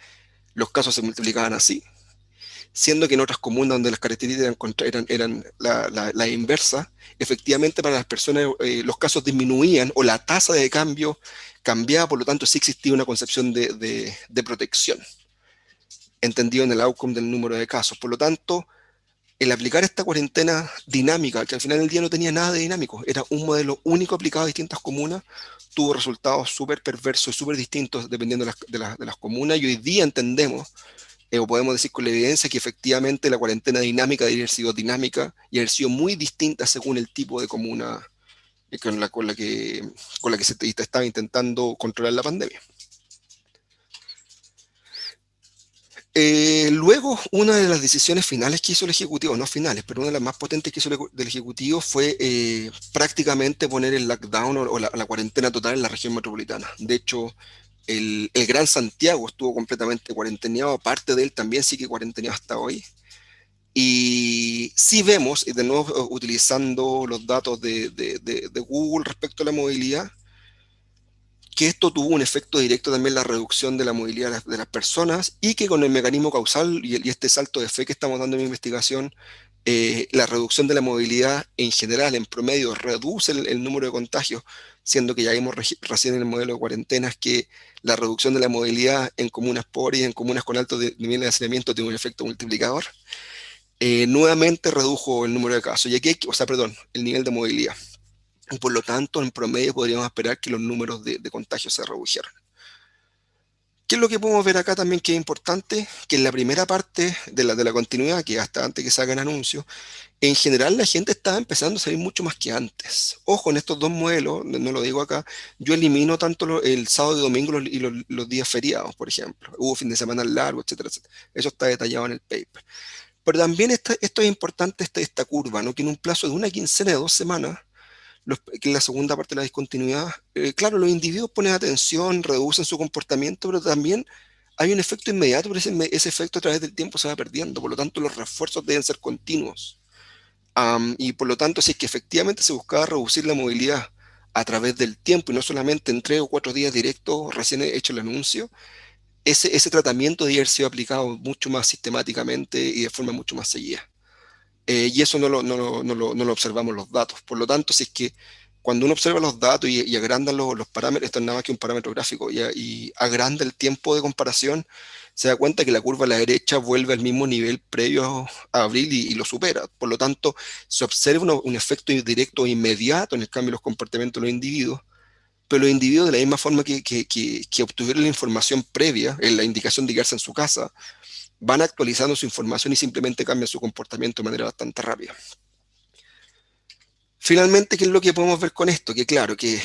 Speaker 4: los casos se multiplicaban así, siendo que en otras comunas donde las características eran la inversa, efectivamente para las personas los casos disminuían o la tasa de cambio cambiaba, por lo tanto sí existía una concepción de protección, entendido en el outcome del número de casos. Por lo tanto, el aplicar esta cuarentena dinámica, que al final del día no tenía nada de dinámico, era un modelo único aplicado a distintas comunas, tuvo resultados súper perversos, súper distintos dependiendo de las comunas, y hoy día entendemos, o podemos decir con la evidencia, que efectivamente la cuarentena dinámica debería haber sido dinámica y haber sido muy distinta según el tipo de comuna con la que se estaba intentando controlar la pandemia. Luego, una de las decisiones finales que hizo el Ejecutivo, no finales, pero una de las más potentes que hizo el Ejecutivo fue prácticamente poner el lockdown o la cuarentena total en la región metropolitana. De hecho, el Gran Santiago estuvo completamente cuarenteneado, parte de él también sigue cuarenteneado hasta hoy. Y sí vemos, y de nuevo utilizando los datos de Google respecto a la movilidad, que esto tuvo un efecto directo también en la reducción de la movilidad de las personas, y que con el mecanismo causal y este salto de fe que estamos dando en mi investigación, la reducción de la movilidad en general, en promedio, reduce el número de contagios, siendo que ya vimos recién en el modelo de cuarentenas que la reducción de la movilidad en comunas pobres y en comunas con alto nivel de hacinamiento tiene un efecto multiplicador. Nuevamente redujo el número de casos, y aquí el nivel de movilidad. Y por lo tanto, en promedio podríamos esperar que los números de contagio se redujeran. ¿Qué es lo que podemos ver acá también que es importante? Que en la primera parte de la continuidad, que hasta antes que salgan anuncios, en general la gente estaba empezando a salir mucho más que antes. Ojo, en estos dos modelos, no lo digo acá, yo elimino tanto el sábado y domingo y los días feriados, por ejemplo. Hubo fin de semana largo, etcétera, etcétera. Eso está detallado en el paper. Pero también esto es importante, esta curva, ¿no? Que en un plazo de una quincena, de 2 semanas, que es la segunda parte de la discontinuidad, claro, los individuos ponen atención, reducen su comportamiento, pero también hay un efecto inmediato, pero ese efecto a través del tiempo se va perdiendo, por lo tanto los refuerzos deben ser continuos. Y por lo tanto, si es que efectivamente se buscaba reducir la movilidad a través del tiempo y no solamente en 3 o 4 días directos recién hecho el anuncio, ese tratamiento debe haber sido aplicado mucho más sistemáticamente y de forma mucho más seguida. Y eso no lo observamos los datos. Por lo tanto, si es que cuando uno observa los datos y agranda los parámetros, esto es nada más que un parámetro gráfico, y agranda el tiempo de comparación, se da cuenta que la curva a la derecha vuelve al mismo nivel previo a abril y lo supera. Por lo tanto, se observa un efecto directo e inmediato en el cambio de los comportamientos de los individuos, pero los individuos, de la misma forma que obtuvieron la información previa, en la indicación de quedarse en su casa, van actualizando su información y simplemente cambian su comportamiento de manera bastante rápida. Finalmente, ¿qué es lo que podemos ver con esto? Que claro, que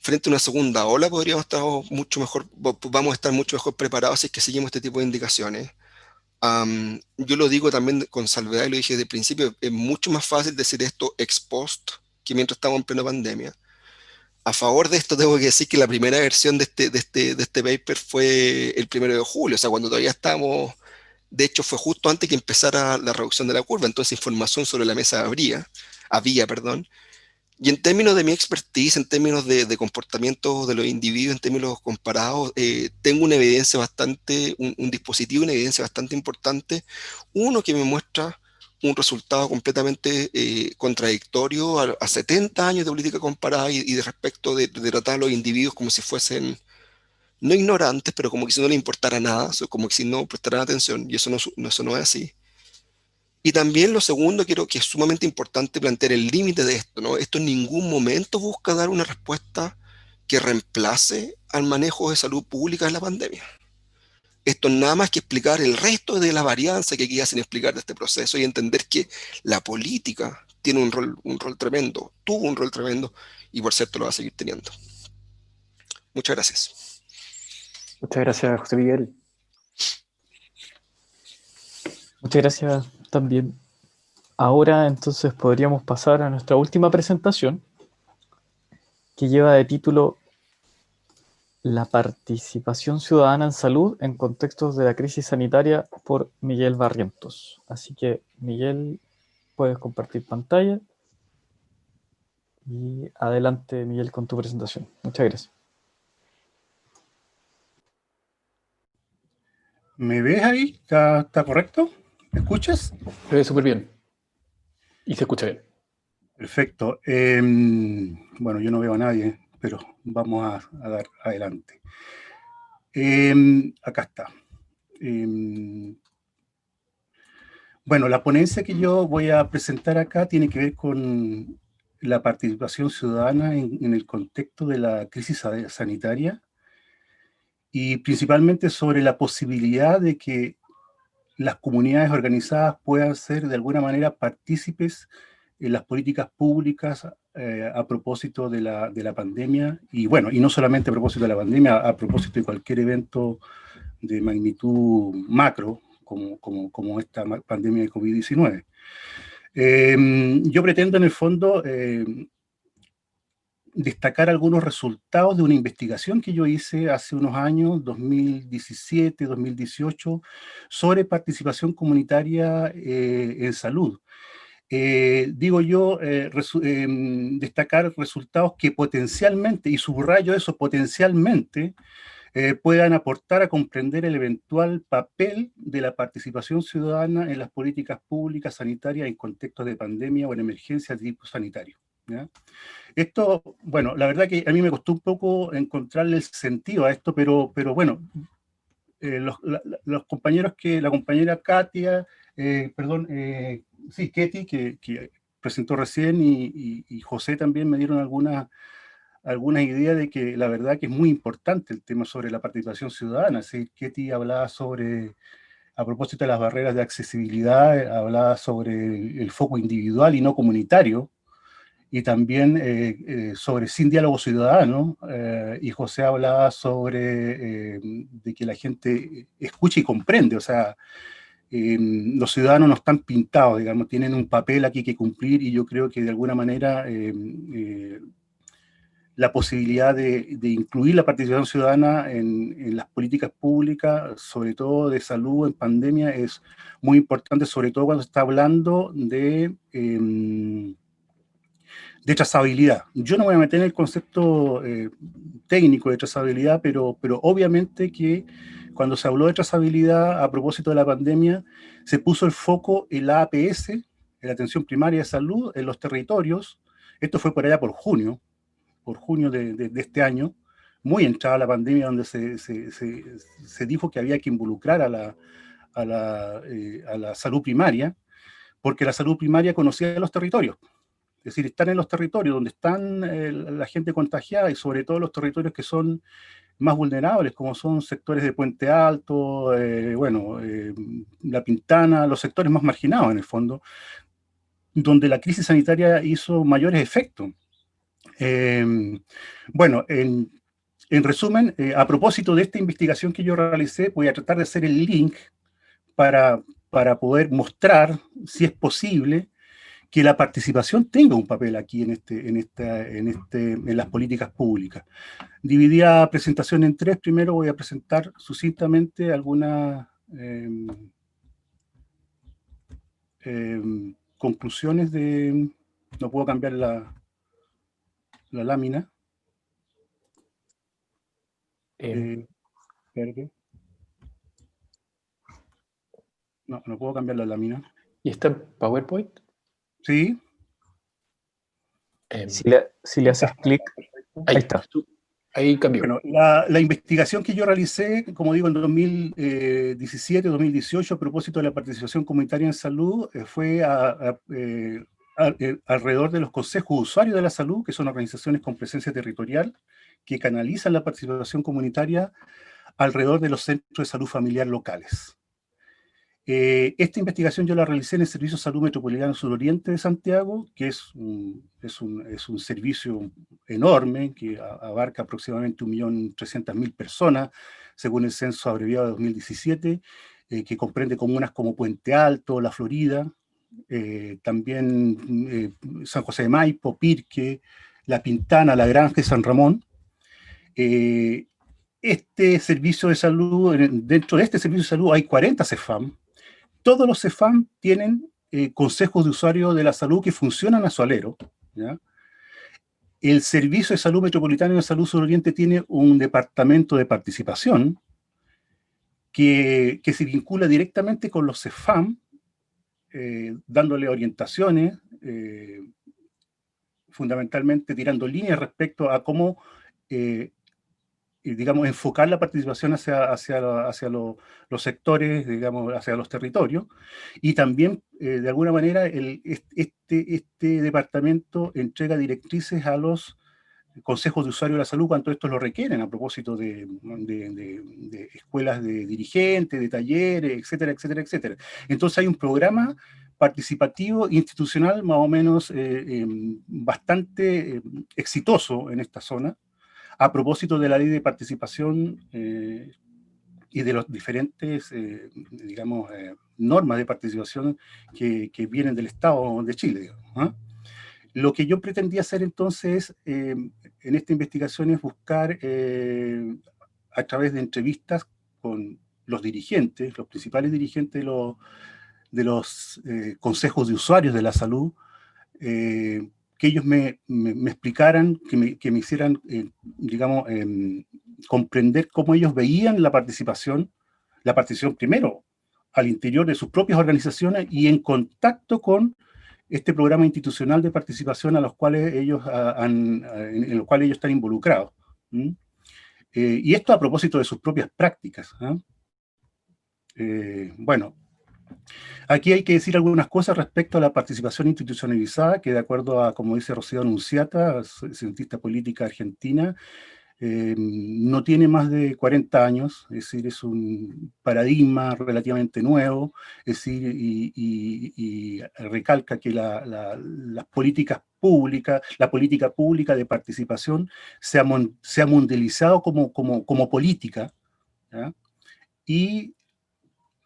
Speaker 4: frente a una segunda ola podríamos estar mucho mejor, vamos a estar mucho mejor preparados si es que seguimos este tipo de indicaciones. Yo lo digo también con salvedad, y lo dije desde el principio, es mucho más fácil decir esto ex post que mientras estamos en plena pandemia. A favor de esto, tengo que decir que la primera versión de este paper fue el 1 de julio, o sea, cuando todavía estábamos, de hecho fue justo antes que empezara la reducción de la curva, entonces información sobre la mesa había, perdón. Y en términos de mi expertise, en términos de comportamiento de los individuos, en términos comparados, tengo una evidencia bastante, un dispositivo, una evidencia bastante importante. Uno que me muestra un resultado completamente contradictorio a 70 años de política comparada y de respecto de tratar a los individuos como si fuesen, no ignorantes, pero como que si no les importara nada, como que si no prestaran atención, y eso no es así. Y también lo segundo, creo que es sumamente importante plantear el límite de esto, ¿no? Esto en ningún momento busca dar una respuesta que reemplace al manejo de salud pública en la pandemia. Esto nada más que explicar el resto de la varianza que aquí hacen explicar de este proceso y entender que la política tiene un rol tremendo, tuvo un rol tremendo y por cierto lo va a seguir teniendo. Muchas gracias.
Speaker 3: Muchas gracias, José Miguel.
Speaker 1: Muchas gracias también. Ahora entonces podríamos pasar a nuestra última presentación, que lleva de título La participación ciudadana en salud en contextos de la crisis sanitaria, por Miguel Barrientos. Así que, Miguel, puedes compartir pantalla. Y adelante, Miguel, con tu presentación. Muchas gracias.
Speaker 5: ¿Me ves ahí? ¿Está correcto? ¿Me escuchas?
Speaker 3: Se ve súper bien. Y se escucha bien.
Speaker 5: Perfecto. Bueno, yo no veo a nadie, pero vamos a dar adelante. Acá está. Bueno, la ponencia que yo voy a presentar acá tiene que ver con la participación ciudadana en el contexto de la crisis sanitaria y principalmente sobre la posibilidad de que las comunidades organizadas puedan ser de alguna manera partícipes en las políticas públicas a propósito de la pandemia, y bueno, y no solamente a propósito de la pandemia, a propósito de cualquier evento de magnitud macro, como esta pandemia de COVID-19. Yo pretendo en el fondo destacar algunos resultados de una investigación que yo hice hace unos años, 2017, 2018, sobre participación comunitaria en salud. Digo yo, destacar resultados que potencialmente, y subrayo eso, potencialmente, puedan aportar a comprender el eventual papel de la participación ciudadana en las políticas públicas sanitarias en contextos de pandemia o en emergencias de tipo sanitario, ¿ya? Esto, bueno, la verdad que a mí me costó un poco encontrarle el sentido a esto, pero bueno, los compañeros la compañera Katia, Ketty, que presentó recién, y José también me dieron algunas ideas de que la verdad que es muy importante el tema sobre la participación ciudadana. ¿Sí? Ketty hablaba sobre, a propósito de las barreras de accesibilidad, hablaba sobre el foco individual y no comunitario, y también sobre sin diálogo ciudadano, y José hablaba sobre de que la gente escucha y comprende, o sea, los ciudadanos no están pintados, digamos, tienen un papel aquí que cumplir, y yo creo que de alguna manera la posibilidad de incluir la participación ciudadana en las políticas públicas, sobre todo de salud en pandemia, es muy importante, sobre todo cuando se está hablando de trazabilidad. Yo no me voy a meter en el concepto técnico de trazabilidad, pero obviamente que cuando se habló de trazabilidad a propósito de la pandemia, se puso el foco en la APS, en la atención primaria de salud, en los territorios. Esto fue por allá por junio de este año, muy entrada la pandemia, donde se dijo que había que involucrar a la salud primaria, porque la salud primaria conocía los territorios. Es decir, están en los territorios donde están la gente contagiada y sobre todo los territorios que son más vulnerables, como son sectores de Puente Alto, La Pintana, los sectores más marginados en el fondo, donde la crisis sanitaria hizo mayores efectos. Bueno, en resumen, a propósito de esta investigación que yo realicé, voy a tratar de hacer el link para poder mostrar, si es posible, que la participación tenga un papel aquí en las políticas públicas. Dividí la presentación en tres. Primero voy a presentar sucintamente algunas conclusiones de... No puedo cambiar la lámina. Verde. No puedo cambiar la lámina.
Speaker 3: ¿Y está en PowerPoint?
Speaker 5: Sí.
Speaker 1: Si le haces clic, ahí está.
Speaker 3: Ahí cambió.
Speaker 5: Bueno, la investigación que yo realicé, como digo, en 2017-2018, a propósito de la participación comunitaria en salud, fue alrededor de los consejos de usuarios de la salud, que son organizaciones con presencia territorial, que canalizan la participación comunitaria alrededor de los centros de salud familiar locales. Esta investigación yo la realicé en el Servicio de Salud Metropolitano Suroriente de Santiago, que es un servicio enorme que abarca aproximadamente 1.300.000 personas, según el censo abreviado de 2017, que comprende comunas como Puente Alto, La Florida, también San José de Maipo, Pirque, La Pintana, La Granja y San Ramón. Este servicio de salud, dentro de este servicio de salud hay 40 CEFAM. Todos los CEFAM tienen consejos de usuario de la salud que funcionan a su alero, ¿ya? El Servicio de Salud Metropolitano de Salud Suroriente tiene un departamento de participación que se vincula directamente con los CEFAM, dándole orientaciones, fundamentalmente tirando líneas respecto a cómo digamos, enfocar la participación hacia los sectores, digamos, hacia los territorios, y también, de alguna manera, este departamento entrega directrices a los consejos de usuario de la salud cuando estos lo requieren, a propósito de escuelas de dirigentes, de talleres, etcétera, etcétera, etcétera. Entonces hay un programa participativo institucional más o menos bastante exitoso en esta zona, a propósito de la ley de participación y de los diferentes, digamos, normas de participación que vienen del Estado de Chile, digamos, ¿eh? Lo que yo pretendía hacer entonces en esta investigación es buscar, a través de entrevistas con los dirigentes, los principales dirigentes de los consejos de usuarios de la salud, que ellos me explicaran, que me hicieran, digamos, comprender cómo ellos veían la participación primero al interior de sus propias organizaciones y en contacto con este programa institucional de participación en los cuales ellos están involucrados. Y esto a propósito de sus propias prácticas. Bueno, aquí hay que decir algunas cosas respecto a la participación institucionalizada, que de acuerdo a, como dice Rocío Annunziata, cientista política argentina, no tiene más de 40 años, es decir, es un paradigma relativamente nuevo, es decir, y recalca que las políticas públicas, la política pública de participación se ha mundializado como política, ¿ya? Y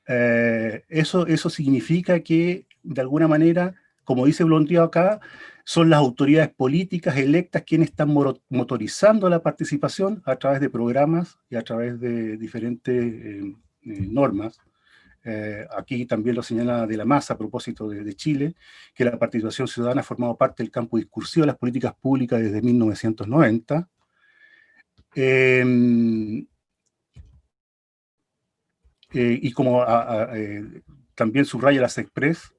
Speaker 5: eso significa que, de alguna manera, como dice Blondío acá, son las autoridades políticas electas quienes están motorizando la participación a través de programas y a través de diferentes normas. Aquí también lo señala De la Maza a propósito de Chile, que la participación ciudadana ha formado parte del campo discursivo de las políticas públicas desde 1990. Y como también subraya la SECPRES,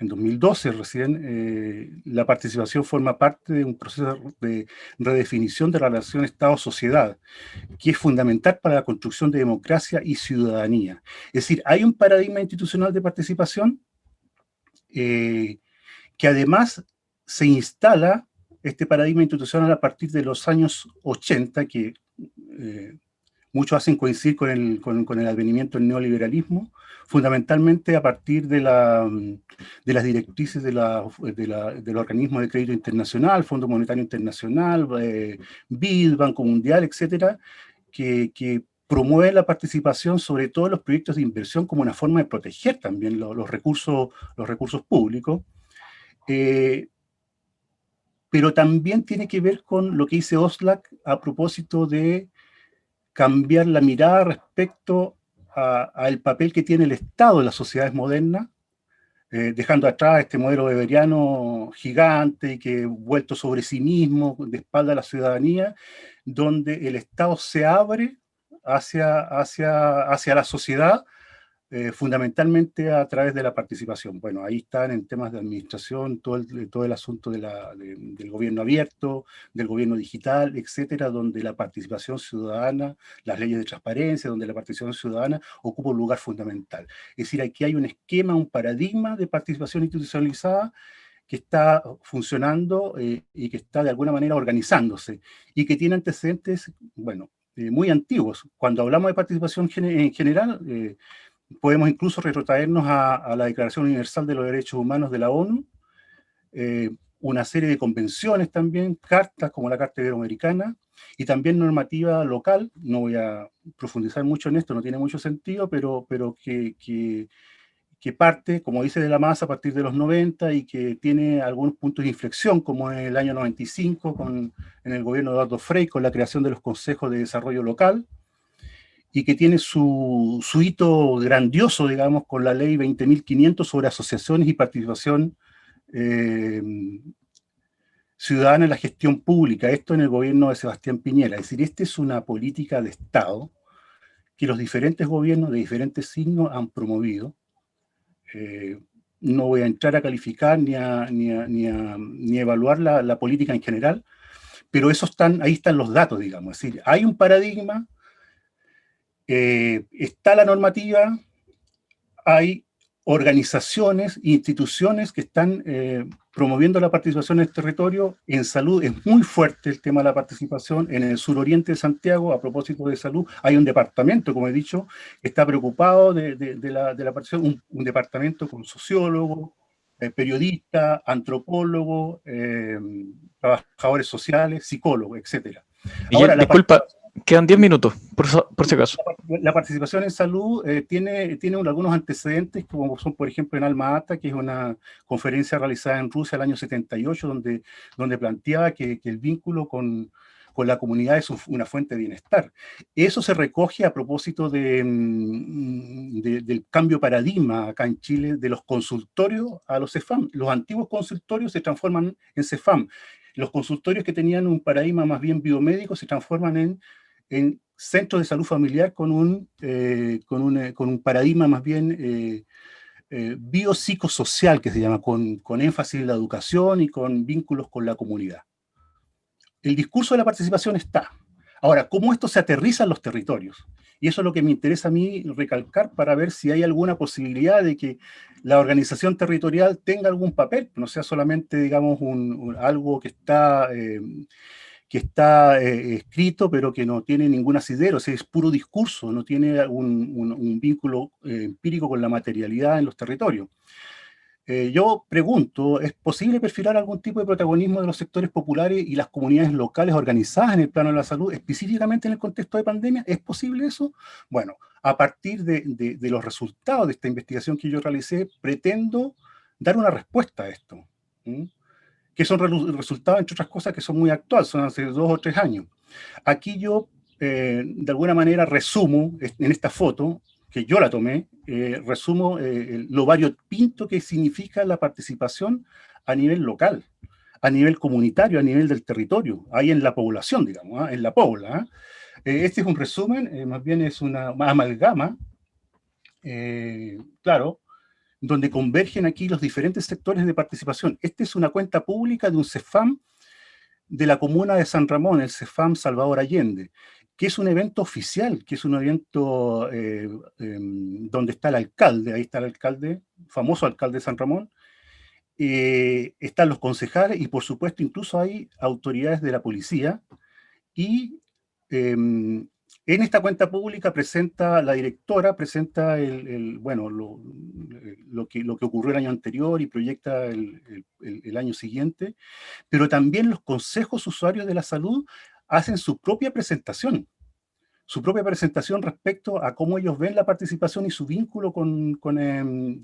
Speaker 5: en 2012 recién, la participación forma parte de un proceso de redefinición de la relación Estado-sociedad, que es fundamental para la construcción de democracia y ciudadanía. Es decir, hay un paradigma institucional de participación que además se instala este paradigma institucional a partir de los años 80, que muchos hacen coincidir con el advenimiento del neoliberalismo, fundamentalmente a partir de las directrices del organismo de crédito internacional, Fondo Monetario Internacional, BID, Banco Mundial, etcétera, que promueve la participación sobre todo en los proyectos de inversión como una forma de proteger también los recursos públicos. Pero también tiene que ver con lo que dice Oxlack a propósito de cambiar la mirada respecto al papel que tiene el Estado en las sociedades modernas, dejando atrás este modelo weberiano gigante y que vuelto sobre sí mismo, de espalda a la ciudadanía, donde el Estado se abre hacia la sociedad, fundamentalmente a través de la participación. Bueno, ahí están en temas de administración todo el asunto del gobierno abierto, del gobierno digital, etcétera, donde la participación ciudadana, las leyes de transparencia, donde la participación ciudadana ocupa un lugar fundamental. Es decir, aquí hay un esquema, un paradigma de participación institucionalizada que está funcionando y que está de alguna manera organizándose y que tiene antecedentes, bueno, muy antiguos. Cuando hablamos de participación en general, podemos incluso retrotraernos a la Declaración Universal de los Derechos Humanos de la ONU, una serie de convenciones también, cartas como la Carta Iberoamericana, y también normativa local. No voy a profundizar mucho en esto, no tiene mucho sentido, pero que parte, como dice de la masa, a partir de los 90 y que tiene algunos puntos de inflexión, como en el año 95 en el gobierno de Eduardo Frei, con la creación de los consejos de desarrollo local, y que tiene su hito grandioso, digamos, con la ley 20.500 sobre asociaciones y participación ciudadana en la gestión pública, esto en el gobierno de Sebastián Piñera. Es decir, esta es una política de Estado que los diferentes gobiernos de diferentes signos han promovido. No voy a entrar a calificar ni a evaluar la política en general, pero ahí están los datos, digamos. Es decir, hay un paradigma, está la normativa, hay organizaciones, instituciones que están promoviendo la participación en el territorio. En salud es muy fuerte el tema de la participación. En el suroriente de Santiago, a propósito de salud, hay un departamento, como he dicho, que está preocupado de la participación, un departamento con sociólogos, periodistas, antropólogos, trabajadores sociales, psicólogos, etc.
Speaker 1: Ahora, disculpa, quedan 10 minutos, por si acaso.
Speaker 5: La participación en salud tiene algunos antecedentes, como son, por ejemplo, en Alma Ata, que es una conferencia realizada en Rusia el año 78, donde planteaba que el vínculo con la comunidad es una fuente de bienestar. Eso se recoge a propósito del cambio de paradigma acá en Chile, de los consultorios a los CEFAM. Los antiguos consultorios se transforman en CEFAM. Los consultorios que tenían un paradigma más bien biomédico se transforman en centros de salud familiar con un paradigma más bien biopsicosocial, que se llama, con énfasis en la educación y con vínculos con la comunidad. El discurso de la participación está. Ahora, ¿cómo esto se aterriza en los territorios? Y eso es lo que me interesa a mí recalcar para ver si hay alguna posibilidad de que la organización territorial tenga algún papel, no sea solamente, digamos, algo que está escrito, pero que no tiene ningún asidero, o sea, es puro discurso, no tiene un vínculo empírico con la materialidad en los territorios. Yo pregunto, ¿es posible perfilar algún tipo de protagonismo de los sectores populares y las comunidades locales organizadas en el plano de la salud, específicamente en el contexto de pandemia? ¿Es posible eso? Bueno, a partir de los resultados de esta investigación que yo realicé, pretendo dar una respuesta a esto, que son resultados, entre otras cosas, que son muy actuales, son hace 2 o 3 años. Aquí yo, de alguna manera, resumo en esta foto, que yo la tomé, resumo lo variopinto que significa la participación a nivel local, a nivel comunitario, a nivel del territorio, ahí en la población, digamos, en la pobla. Este es un resumen, más bien es una amalgama, claro, donde convergen aquí los diferentes sectores de participación. Esta es una cuenta pública de un CEFAM de la comuna de San Ramón, el CEFAM Salvador Allende, que es un evento oficial, que es un evento donde está el alcalde, ahí está el alcalde, famoso alcalde de San Ramón, están los concejales y por supuesto incluso hay autoridades de la policía y en esta cuenta pública la directora presenta bueno, lo que ocurrió el año anterior y proyecta el año siguiente, pero también los consejos usuarios de la salud hacen su propia presentación respecto a cómo ellos ven la participación y su vínculo en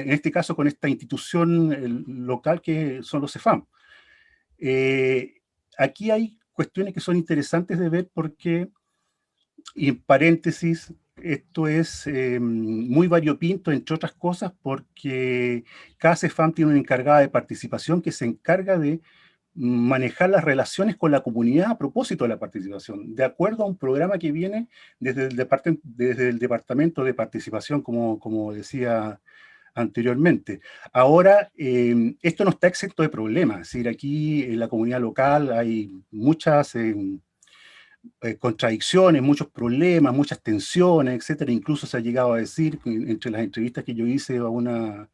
Speaker 5: este caso, con esta institución local que son los CEFAM. Aquí hay cuestiones que son interesantes de ver porque, y en paréntesis, esto es muy variopinto, entre otras cosas, porque cada CEFAM tiene una encargada de participación que se encarga de manejar las relaciones con la comunidad a propósito de la participación, de acuerdo a un programa que viene desde el Departamento de Participación, como decía anteriormente. Ahora, esto no está exento de problemas, es decir, aquí en la comunidad local hay muchas contradicciones, muchos problemas, muchas tensiones, etcétera. Incluso se ha llegado a decir, entre las entrevistas que yo hice a una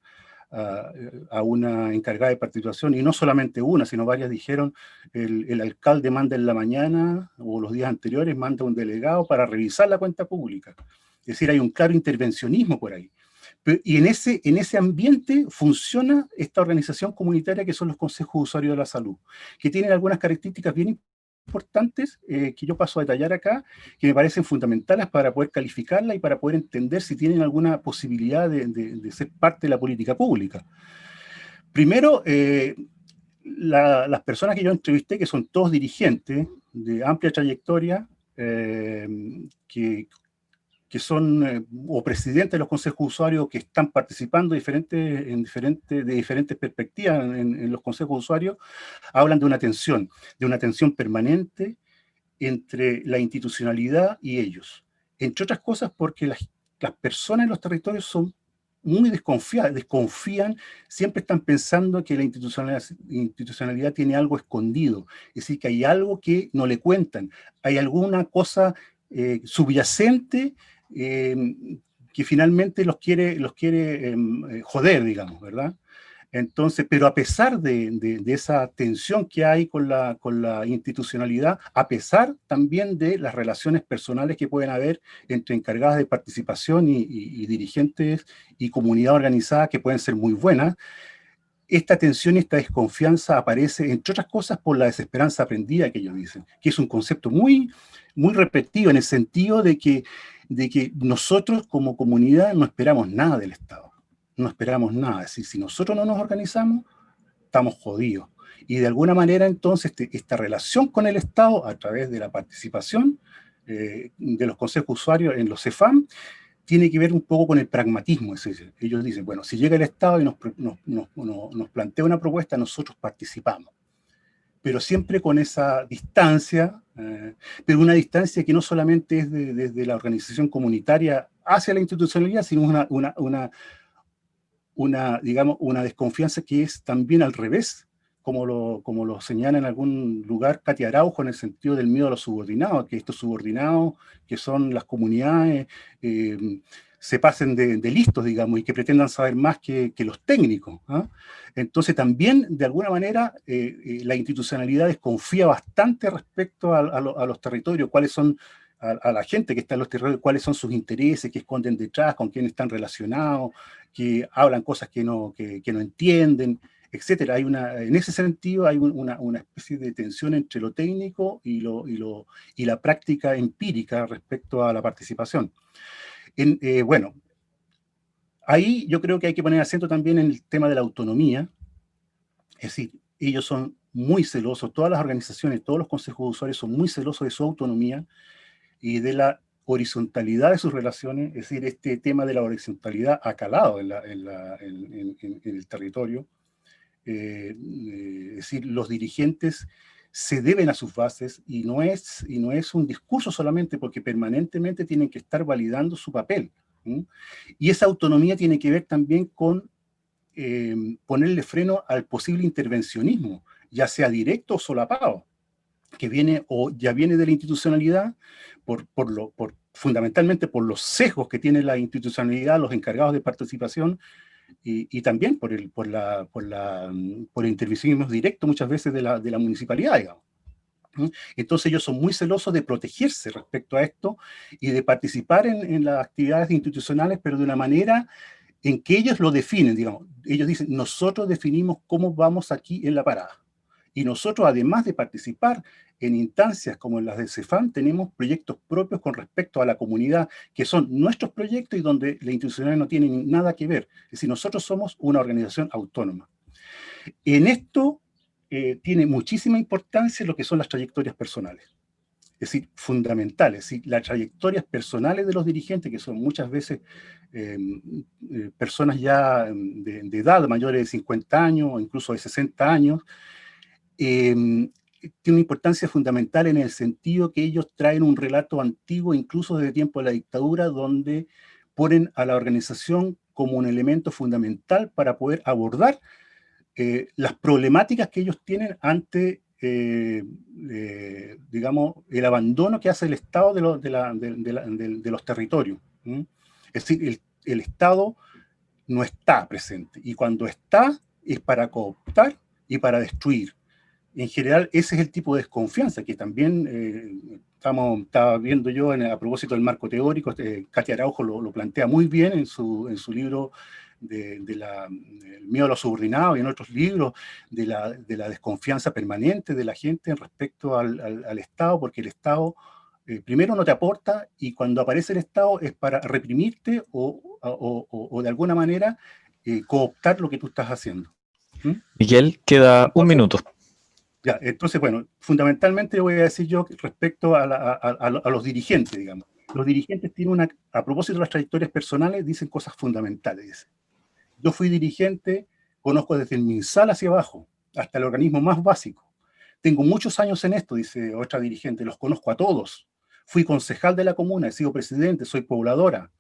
Speaker 5: encargada de participación, y no solamente una, sino varias dijeron, el alcalde manda en la mañana o los días anteriores, manda un delegado para revisar la cuenta pública. Es decir, hay un claro intervencionismo por ahí. Y en ese ambiente funciona esta organización comunitaria que son los consejos usuarios de la salud, que tienen algunas características bien importantes que yo paso a detallar acá, que me parecen fundamentales para poder calificarla y para poder entender si tienen alguna posibilidad de ser parte de la política pública. Primero, las personas que yo entrevisté, que son todos dirigentes de amplia trayectoria, que son o presidentes de los consejos usuarios que están participando de diferentes perspectivas en los consejos usuarios, hablan de una tensión permanente entre la institucionalidad y ellos. Entre otras cosas porque las personas en los territorios son muy desconfían, siempre están pensando que la institucionalidad tiene algo escondido, es decir, que hay algo que no le cuentan, hay alguna cosa subyacente que finalmente los quiere joder, digamos, ¿verdad? Entonces, pero a pesar de esa tensión que hay con la institucionalidad, a pesar también de las relaciones personales que pueden haber entre encargadas de participación y dirigentes y comunidad organizada que pueden ser muy buenas, esta tensión y esta desconfianza aparece, entre otras cosas, por la desesperanza aprendida que ellos dicen, que es un concepto muy, muy repetido en el sentido de que nosotros como comunidad no esperamos nada del Estado, no esperamos nada. Es decir, si nosotros no nos organizamos, estamos jodidos. Y de alguna manera, entonces, esta relación con el Estado, a través de la participación de los consejos usuarios en los CEFAM, tiene que ver un poco con el pragmatismo. Es decir, ellos dicen, bueno, si llega el Estado y nos plantea una propuesta, nosotros participamos. Pero siempre con esa distancia, pero una distancia que no solamente es desde la organización comunitaria hacia la institucionalidad, sino digamos, una desconfianza que es también al revés, como lo señala en algún lugar Katia Araujo, en el sentido del miedo a los subordinados, que estos subordinados, que son las comunidades, se pasen de listos, digamos, y que pretendan saber más que los técnicos, ¿eh? Entonces también, de alguna manera, la institucionalidad desconfía bastante respecto a los territorios, cuáles son, a la gente que está en los territorios, cuáles son sus intereses, qué esconden detrás, con quién están relacionados, que hablan cosas que no entienden, etcétera. En ese sentido hay una especie de tensión entre lo técnico y la práctica empírica respecto a la participación. Bueno, ahí yo creo que hay que poner acento también en el tema de la autonomía, es decir, ellos son muy celosos, todas las organizaciones, todos los consejos de usuarios son muy celosos de su autonomía y de la horizontalidad de sus relaciones, es decir, este tema de la horizontalidad ha calado en el territorio. Es decir, los dirigentes se deben a sus bases y no es un discurso solamente, porque permanentemente tienen que estar validando su papel. Y esa autonomía tiene que ver también con ponerle freno al posible intervencionismo, ya sea directo o solapado, que viene o ya viene de la institucionalidad, fundamentalmente por los sesgos que tiene la institucionalidad, los encargados de participación, y también por el intervencionismo directo muchas veces de la municipalidad, digamos. Entonces ellos son muy celosos de protegerse respecto a esto y de participar en las actividades institucionales, pero de una manera en que ellos lo definen, digamos. Ellos dicen, nosotros definimos cómo vamos aquí en la parada. Y nosotros, además de participar en instancias como las del CEFAM, tenemos proyectos propios con respecto a la comunidad, que son nuestros proyectos y donde la institucionalidad no tiene nada que ver. Es decir, nosotros somos una organización autónoma. En esto tiene muchísima importancia lo que son las trayectorias personales. Es decir, fundamentales. Es decir, las trayectorias personales de los dirigentes, que son muchas veces personas ya de edad, mayores de 50 años o incluso de 60 años, tiene una importancia fundamental en el sentido que ellos traen un relato antiguo, incluso desde tiempo de la dictadura, donde ponen a la organización como un elemento fundamental para poder abordar las problemáticas que ellos tienen ante, digamos, el abandono que hace el Estado de los territorios. Es decir, el Estado no está presente, y cuando está es para cooptar y para destruir. En general, ese es el tipo de desconfianza que también estaba viendo yo a propósito del marco teórico. Katia Araujo lo plantea muy bien en su libro El miedo a los subordinados, y en otros libros de la desconfianza permanente de la gente respecto al Estado, porque el Estado primero no te aporta, y cuando aparece el Estado es para reprimirte o de alguna manera cooptar lo que tú estás haciendo.
Speaker 1: Miguel, queda un minuto.
Speaker 5: Ya, entonces, bueno, fundamentalmente voy a decir yo respecto a los dirigentes, digamos. Los dirigentes tienen a propósito de las trayectorias personales, dicen cosas fundamentales. Yo fui dirigente, conozco desde el MinSal hacia abajo, hasta el organismo más básico. Tengo muchos años en esto, dice otra dirigente, los conozco a todos. Fui concejal de la comuna, he sido presidente, soy pobladora.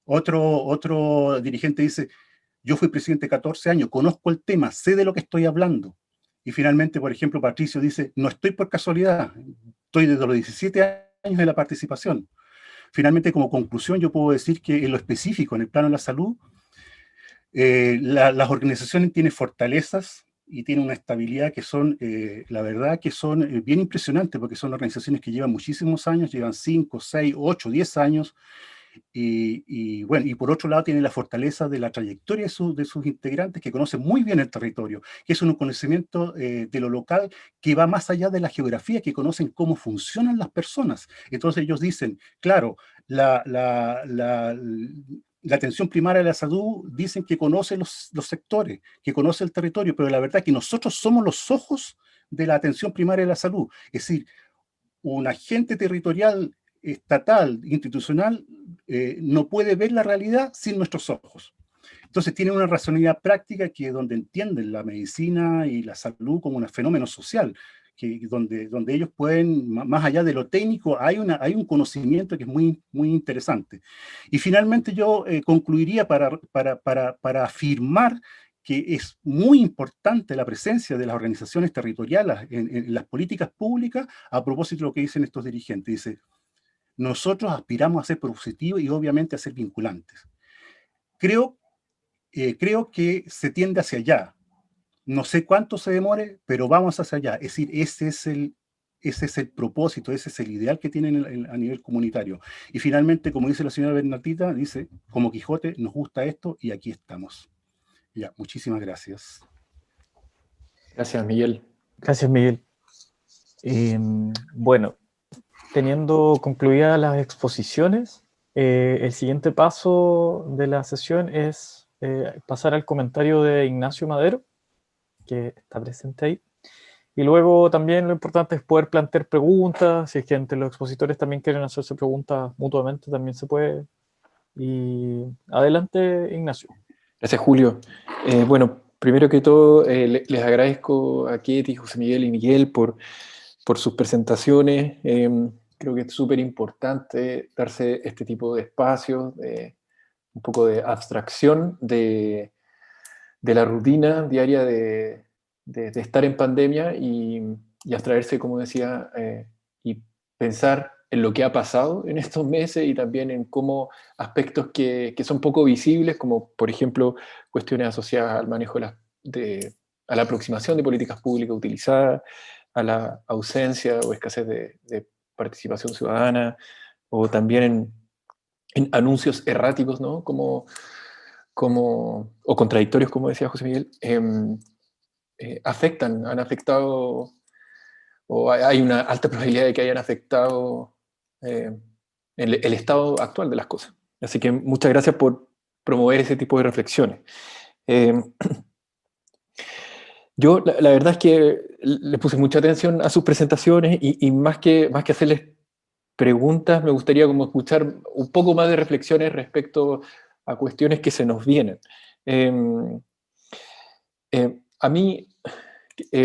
Speaker 5: Otro dirigente dice, yo fui presidente 14 años, conozco el tema, sé de lo que estoy hablando. Y finalmente, por ejemplo, Patricio dice, no estoy por casualidad, estoy desde los 17 años de la participación. Finalmente, como conclusión, yo puedo decir que en lo específico, en el plano de la salud, las organizaciones tienen fortalezas y tienen una estabilidad que son, la verdad, que son bien impresionantes, porque son organizaciones que llevan muchísimos años, llevan 5, 6, 8, 10 años, y bueno, y por otro lado tienen la fortaleza de la trayectoria de sus integrantes, que conocen muy bien el territorio, que es un conocimiento de lo local que va más allá de la geografía, que conocen cómo funcionan las personas. Entonces ellos dicen, claro, la atención primaria de la salud, dicen que conoce los sectores, que conoce el territorio, pero la verdad es que nosotros somos los ojos de la atención primaria de la salud. Es decir, un agente territorial, estatal, institucional, no puede ver la realidad sin nuestros ojos. Entonces tienen una racionalidad práctica que es donde entienden la medicina y la salud como un fenómeno social, donde ellos pueden, más allá de lo técnico, hay un conocimiento que es muy, muy interesante. Y finalmente yo concluiría para afirmar que es muy importante la presencia de las organizaciones territoriales en las políticas públicas, a propósito de lo que dicen estos dirigentes. Dice, nosotros aspiramos a ser propositivos y obviamente a ser vinculantes. Creo que se tiende hacia allá. No sé cuánto se demore, pero vamos hacia allá. Es decir, ese es el propósito, ese es el ideal que tienen a nivel comunitario. Y finalmente, como dice la señora Bernardita, dice, como Quijote, nos gusta esto y aquí estamos. Ya, muchísimas gracias.
Speaker 3: Gracias, Miguel.
Speaker 1: Gracias, Miguel. Bueno, teniendo concluidas las exposiciones, el siguiente paso de la sesión es pasar al comentario de Ignacio Madero, que está presente ahí. Y luego también lo importante es poder plantear preguntas. Si es que entre los expositores también quieren hacerse preguntas mutuamente, también se puede. Y adelante, Ignacio.
Speaker 3: Gracias, Julio. Bueno, primero que todo, les agradezco a Ketty, José Miguel y Miguel por sus presentaciones. Creo que es súper importante darse este tipo de espacios, un poco de abstracción de la rutina diaria de estar en pandemia y abstraerse, como decía, y pensar en lo que ha pasado en estos meses y también en cómo aspectos que son poco visibles, como por ejemplo cuestiones asociadas al manejo a la aproximación de políticas públicas utilizadas, a la ausencia o escasez de participación ciudadana, o también en anuncios erráticos, ¿no? O contradictorios, como decía José Miguel, han afectado, o hay una alta probabilidad de que hayan afectado el estado actual de las cosas. Así que muchas gracias por promover ese tipo de reflexiones. Yo la verdad es que le puse mucha atención a sus presentaciones y más que hacerles preguntas, me gustaría como escuchar un poco más de reflexiones respecto a cuestiones que se nos vienen. A mí,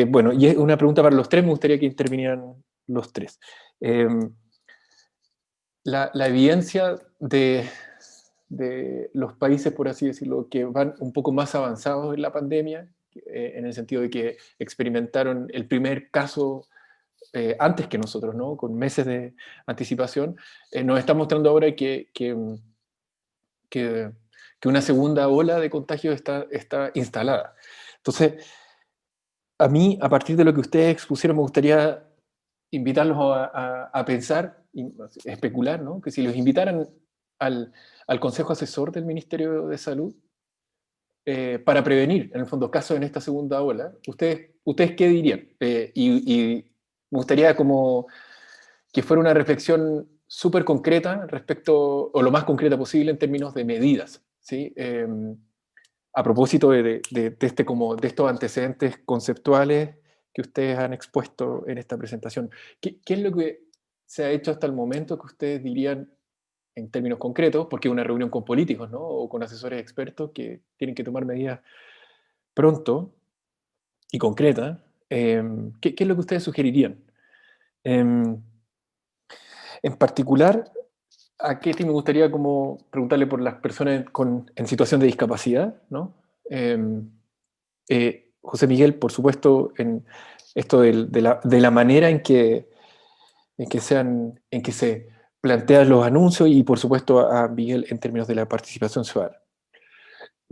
Speaker 3: bueno, y es una pregunta para los tres, me gustaría que intervinieran los tres. La evidencia de los países, por así decirlo, que van un poco más avanzados en la pandemia, en el sentido de que experimentaron el primer caso antes que nosotros, ¿no? Con meses de anticipación, nos está mostrando ahora que una segunda ola de contagio está instalada. Entonces, a mí, a partir de lo que ustedes expusieron, me gustaría invitarlos a pensar, especular, ¿no? Que si los invitaran al Consejo Asesor del Ministerio de Salud para prevenir, en el fondo, casos en esta segunda ola, ¿ustedes qué dirían? Y me gustaría como que fuera una reflexión súper concreta respecto, o lo más concreta posible en términos de medidas, ¿sí? A propósito de estos antecedentes conceptuales que ustedes han expuesto en esta presentación. ¿Qué es lo que se ha hecho hasta el momento que ustedes dirían en términos concretos, porque es una reunión con políticos, ¿no? O con asesores expertos que tienen que tomar medidas pronto y concretas? ¿Qué es lo que ustedes sugerirían? En particular, a Ketty me gustaría como preguntarle por las personas en situación de discapacidad, ¿no? José Miguel, por supuesto, en esto de la manera en que se plantean los anuncios, y por supuesto a Miguel en términos de la participación ciudadana.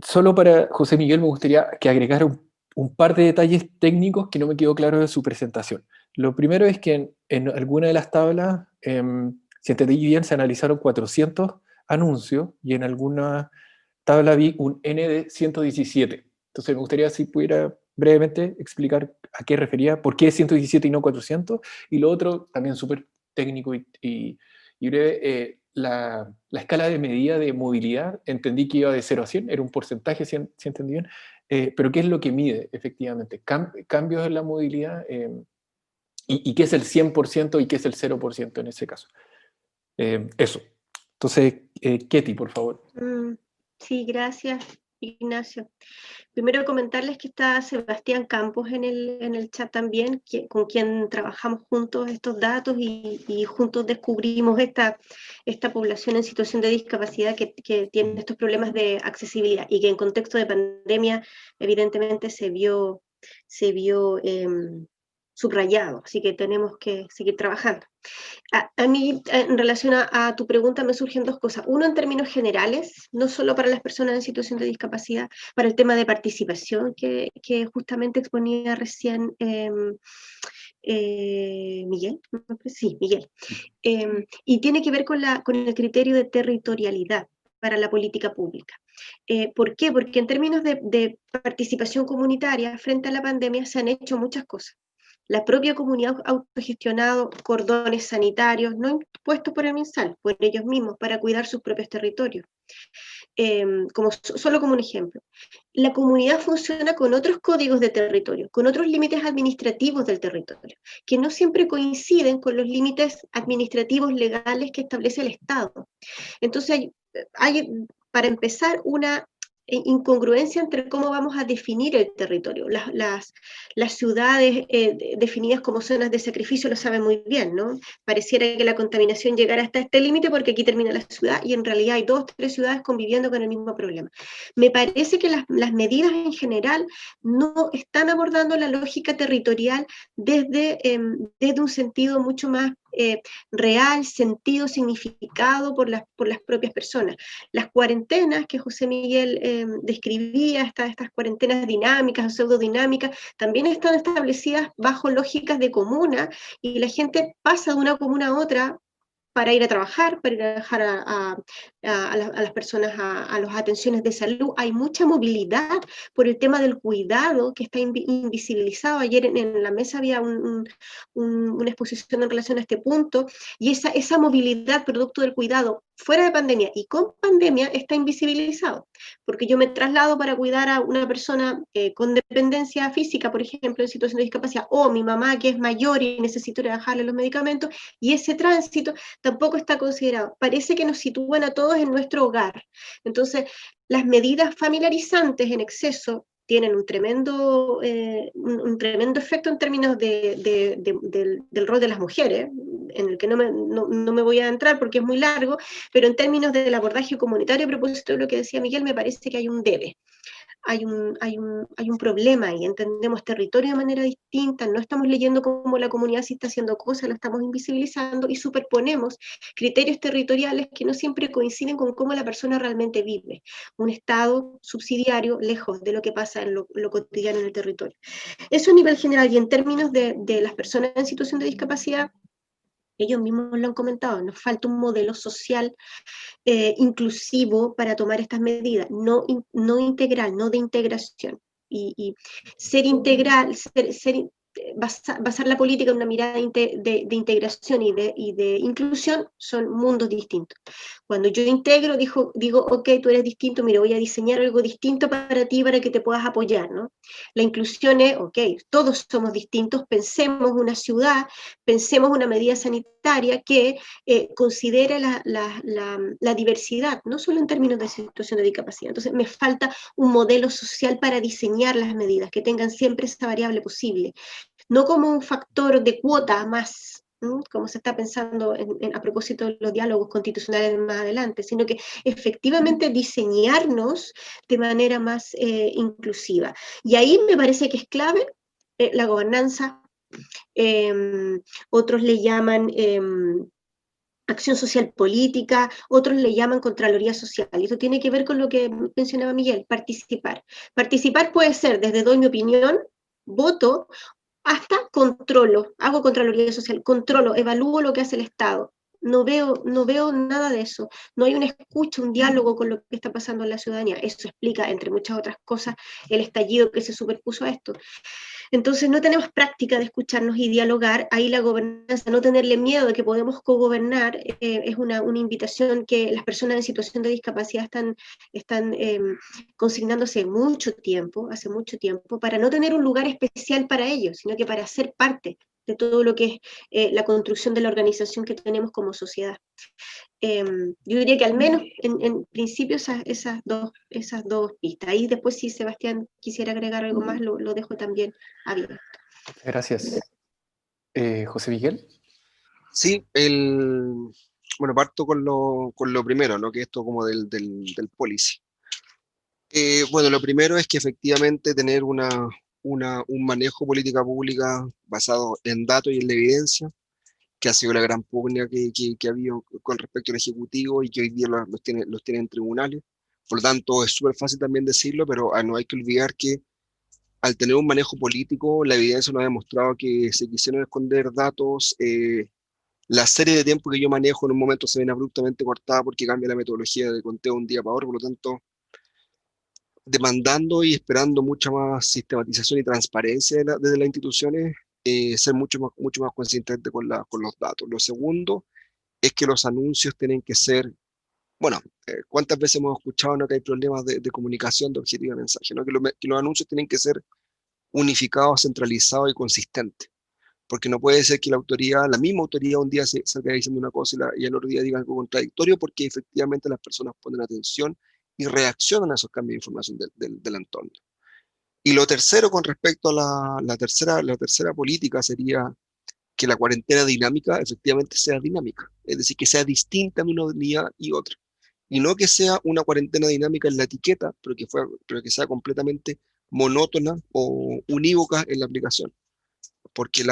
Speaker 3: Solo para José Miguel me gustaría que agregara un par de detalles técnicos que no me quedó claro de su presentación. Lo primero es que en alguna de las tablas, si entendí bien, se analizaron 400 anuncios y en alguna tabla vi un N de 117. Entonces me gustaría si pudiera brevemente explicar a qué refería, por qué 117 y no 400, y lo otro, también súper técnico y breve, la escala de medida de movilidad, entendí que iba de 0 a 100, era un porcentaje, si entendí bien, pero ¿qué es lo que mide efectivamente? ¿Cambios en la movilidad? ¿Y qué es el 100% y qué es el 0% en ese caso? Eso. Entonces, Ketty, por favor.
Speaker 2: Sí, gracias, Ignacio. Primero comentarles que está Sebastián Campos en el chat también, con quien trabajamos juntos estos datos y juntos descubrimos esta población en situación de discapacidad que tiene estos problemas de accesibilidad y que en contexto de pandemia evidentemente se vio subrayado, así que tenemos que seguir trabajando. A mí, en relación a tu pregunta, me surgen dos cosas. Uno, en términos generales, no solo para las personas en situación de discapacidad, para el tema de participación que justamente exponía recién Miguel. Sí, Miguel. Y tiene que ver con el criterio de territorialidad para la política pública. ¿Por qué? Porque en términos de participación comunitaria frente a la pandemia se han hecho muchas cosas. La propia comunidad ha autogestionado cordones sanitarios, no impuestos por el MinSal, por ellos mismos, para cuidar sus propios territorios. Solo como un ejemplo. La comunidad funciona con otros códigos de territorio, con otros límites administrativos del territorio, que no siempre coinciden con los límites administrativos legales que establece el Estado. Entonces hay para empezar, una incongruencia entre cómo vamos a definir el territorio. Las ciudades definidas como zonas de sacrificio lo saben muy bien, ¿no? Pareciera que la contaminación llegara hasta este límite porque aquí termina la ciudad y en realidad hay 2 o 3 ciudades conviviendo con el mismo problema. Me parece que las medidas en general no están abordando la lógica territorial desde un sentido mucho más real, sentido, significado por las propias personas. Las cuarentenas que José Miguel describía, estas cuarentenas dinámicas o pseudodinámicas, también están establecidas bajo lógicas de comuna, y la gente pasa de una comuna a otra para ir a trabajar, para ir a dejar a las personas a las atenciones de salud. Hay mucha movilidad por el tema del cuidado que está invisibilizado. Ayer en la mesa había una exposición en relación a este punto, y esa movilidad producto del cuidado fuera de pandemia y con pandemia está invisibilizado, porque yo me traslado para cuidar a una persona con dependencia física, por ejemplo, en situación de discapacidad, o mi mamá que es mayor y necesito dejarle los medicamentos, y ese tránsito tampoco está considerado. Parece que nos sitúan a todos en nuestro hogar. Entonces, las medidas familiarizantes en exceso tienen un tremendo efecto en términos del rol de las mujeres, en el que no me voy a entrar porque es muy largo, pero en términos del abordaje comunitario, a propósito de lo que decía Miguel, me parece que hay un debe. Hay un problema y entendemos territorio de manera distinta, no estamos leyendo cómo la comunidad sí está haciendo cosas, la estamos invisibilizando y superponemos criterios territoriales que no siempre coinciden con cómo la persona realmente vive. Un Estado subsidiario lejos de lo que pasa en lo cotidiano en el territorio. Eso a nivel general, y en términos de las personas en situación de discapacidad, ellos mismos lo han comentado, nos falta un modelo social inclusivo para tomar estas medidas, no integral, no de integración. Y ser integral, basar la política en una mirada de integración y de inclusión son mundos distintos. Cuando yo integro, digo, ok, tú eres distinto, mira, voy a diseñar algo distinto para ti, para que te puedas apoyar, ¿no? La inclusión es, ok, todos somos distintos, pensemos una ciudad, pensemos una medida sanitaria que considere la diversidad, no solo en términos de situación de discapacidad. Entonces, me falta un modelo social para diseñar las medidas, que tengan siempre esa variable posible, no como un factor de cuota más, como se está pensando a propósito de los diálogos constitucionales más adelante, sino que efectivamente diseñarnos de manera más inclusiva. Y ahí me parece que es clave la gobernanza, otros le llaman acción social política, otros le llaman Contraloría Social. Y esto tiene que ver con lo que mencionaba Miguel, participar. Participar puede ser desde doy mi opinión, voto, hasta controlo, hago Contraloría Social, controlo, evalúo lo que hace el Estado. No veo nada de eso. No hay una escucha, un diálogo con lo que está pasando en la ciudadanía. Eso explica, entre muchas otras cosas, el estallido que se superpuso a esto. Entonces no tenemos práctica de escucharnos y dialogar. Ahí la gobernanza, no tenerle miedo de que podemos cogobernar, es una invitación que las personas en situación de discapacidad están consignándose hace mucho tiempo, para no tener un lugar especial para ellos, sino que para ser parte de todo lo que es la construcción de la organización que tenemos como sociedad. Yo diría que al menos en principio esas dos pistas. Ahí después, si Sebastián quisiera agregar algo más, lo dejo también abierto.
Speaker 3: Gracias. José Miguel.
Speaker 4: Sí, bueno, parto con lo primero, ¿no? Que esto como del policy. Bueno, lo primero es que efectivamente tener un manejo política pública basado en datos y en la evidencia, que ha sido la gran pugna que ha habido con respecto al Ejecutivo y que hoy día los tiene en tribunales. Por lo tanto, es súper fácil también decirlo, pero no hay que olvidar que al tener un manejo político, la evidencia nos ha demostrado que se quisieron esconder datos, la serie de tiempo que yo manejo en un momento se ven abruptamente cortada porque cambia la metodología de conteo de un día para otro, por lo tanto, demandando y esperando mucha más sistematización y transparencia desde las instituciones, ser mucho más consistente con los datos. Lo segundo es que los anuncios tienen que ser, bueno, ¿cuántas veces hemos escuchado, ¿no?, que hay problemas de comunicación, de objetivo de mensaje, ¿no? Que los anuncios tienen que ser unificados, centralizados y consistentes, porque no puede ser que la misma autoridad un día salga diciendo una cosa y el otro día diga algo contradictorio, porque efectivamente las personas ponen atención y reaccionan a esos cambios de información del entorno. Y lo tercero, con respecto a la tercera política, sería que la cuarentena dinámica efectivamente sea dinámica, es decir, que sea distinta de una día y otra, y no que sea una cuarentena dinámica en la etiqueta, pero que sea completamente monótona o unívoca en la aplicación. porque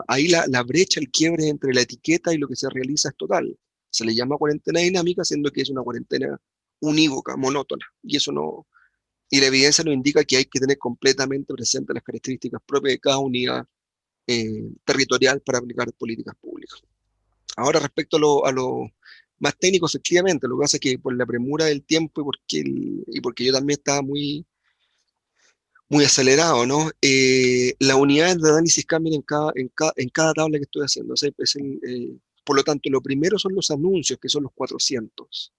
Speaker 4: ahí la brecha, el quiebre entre la etiqueta y lo que se realiza es total. Se le llama cuarentena dinámica, siendo que es una cuarentena unívoca, monótona, y eso no, y la evidencia nos indica que hay que tener completamente presentes las características propias de cada unidad territorial para aplicar políticas públicas. Ahora, respecto a lo más técnico, efectivamente, lo que pasa es que por la premura del tiempo y porque yo también estaba muy acelerado, ¿no? Las unidades de análisis cambian en cada tabla que estoy haciendo. O sea, por lo tanto, lo primero son los anuncios, que son los 400.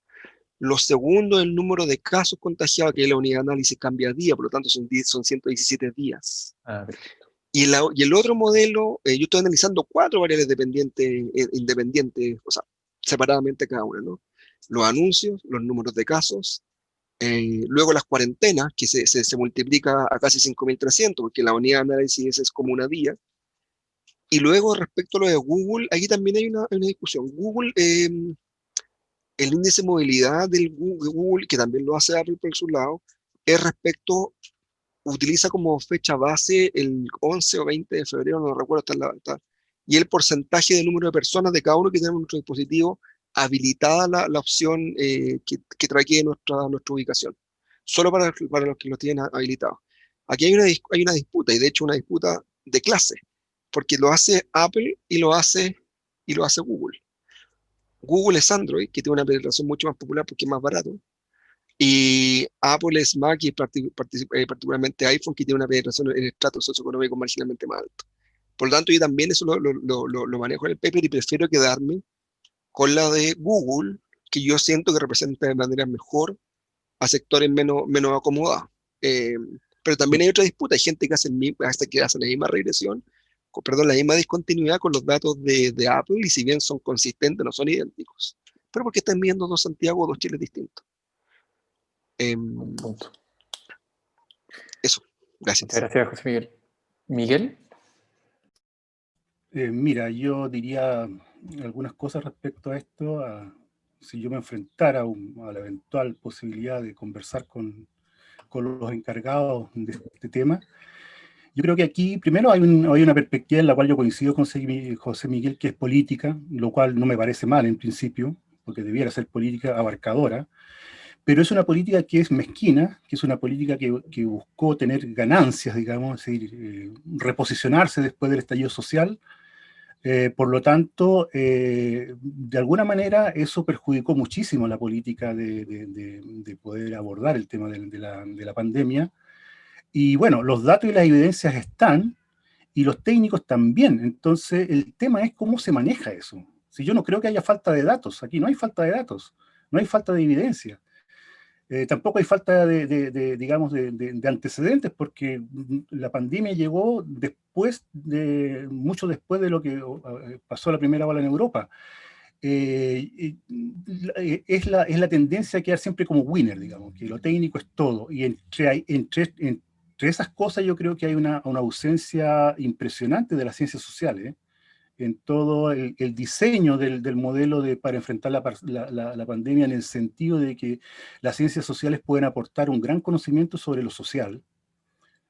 Speaker 4: Lo segundo, el número de casos contagiados, que la unidad de análisis cambia a día, por lo tanto son 117 días.
Speaker 3: Perfecto.
Speaker 4: Y el otro modelo, yo estoy analizando 4 variables independientes, o sea, separadamente cada una, ¿no? Los anuncios, los números de casos, luego las cuarentenas, que se multiplica a casi 5.300, porque la unidad de análisis es como una día. Y luego, respecto a lo de Google, aquí también hay una discusión. Google, el índice de movilidad del Google, que también lo hace Apple por su lado, es utiliza como fecha base el 11 o 20 de febrero, no recuerdo, y el porcentaje de número de personas de cada uno que tenemos en nuestro dispositivo habilitada la opción que traquee nuestra ubicación, solo para los que lo tienen habilitado. Aquí hay una disputa, y de hecho una disputa de clase, porque lo hace Apple y lo hace Google. Google es Android, que tiene una penetración mucho más popular porque es más barato, y Apple es Mac y particularmente iPhone, que tiene una penetración en el estrato socioeconómico marginalmente más alto. Por lo tanto, yo también eso lo manejo en el paper y prefiero quedarme con la de Google, que yo siento que representa de manera mejor a sectores menos acomodados. Pero también hay otra disputa, hay gente que hace la misma regresión, la misma discontinuidad con los datos de Apple, y si bien son consistentes, no son idénticos. Pero porque están viendo 2 Santiago, 2 Chiles distintos.
Speaker 3: Punto.
Speaker 4: Eso, gracias.
Speaker 3: Muchas gracias, José Miguel. ¿Miguel?
Speaker 5: Mira, yo diría algunas cosas respecto a esto. Si yo me enfrentara a la eventual posibilidad de conversar con los encargados de este tema, yo creo que aquí, primero, hay una perspectiva en la cual yo coincido con José Miguel, que es política, lo cual no me parece mal en principio, porque debiera ser política abarcadora, pero es una política que es mezquina, que es una política que buscó tener ganancias, digamos, es decir, reposicionarse después del estallido social. Por lo tanto, de alguna manera eso perjudicó muchísimo la política de poder abordar el tema de la pandemia. Y bueno, los datos y las evidencias están, y los técnicos también. Entonces, el tema es cómo se maneja eso. Si yo no creo que haya falta de datos, aquí no hay falta de datos, no hay falta de evidencia. Tampoco hay falta digamos, de antecedentes, porque la pandemia llegó mucho después de lo que pasó la primera ola en Europa. Es la tendencia a quedar siempre como winner, digamos, que lo técnico es todo. Y entre esas cosas yo creo que hay una ausencia impresionante de las ciencias sociales, en todo el diseño del modelo para enfrentar la pandemia, en el sentido de que las ciencias sociales pueden aportar un gran conocimiento sobre lo social,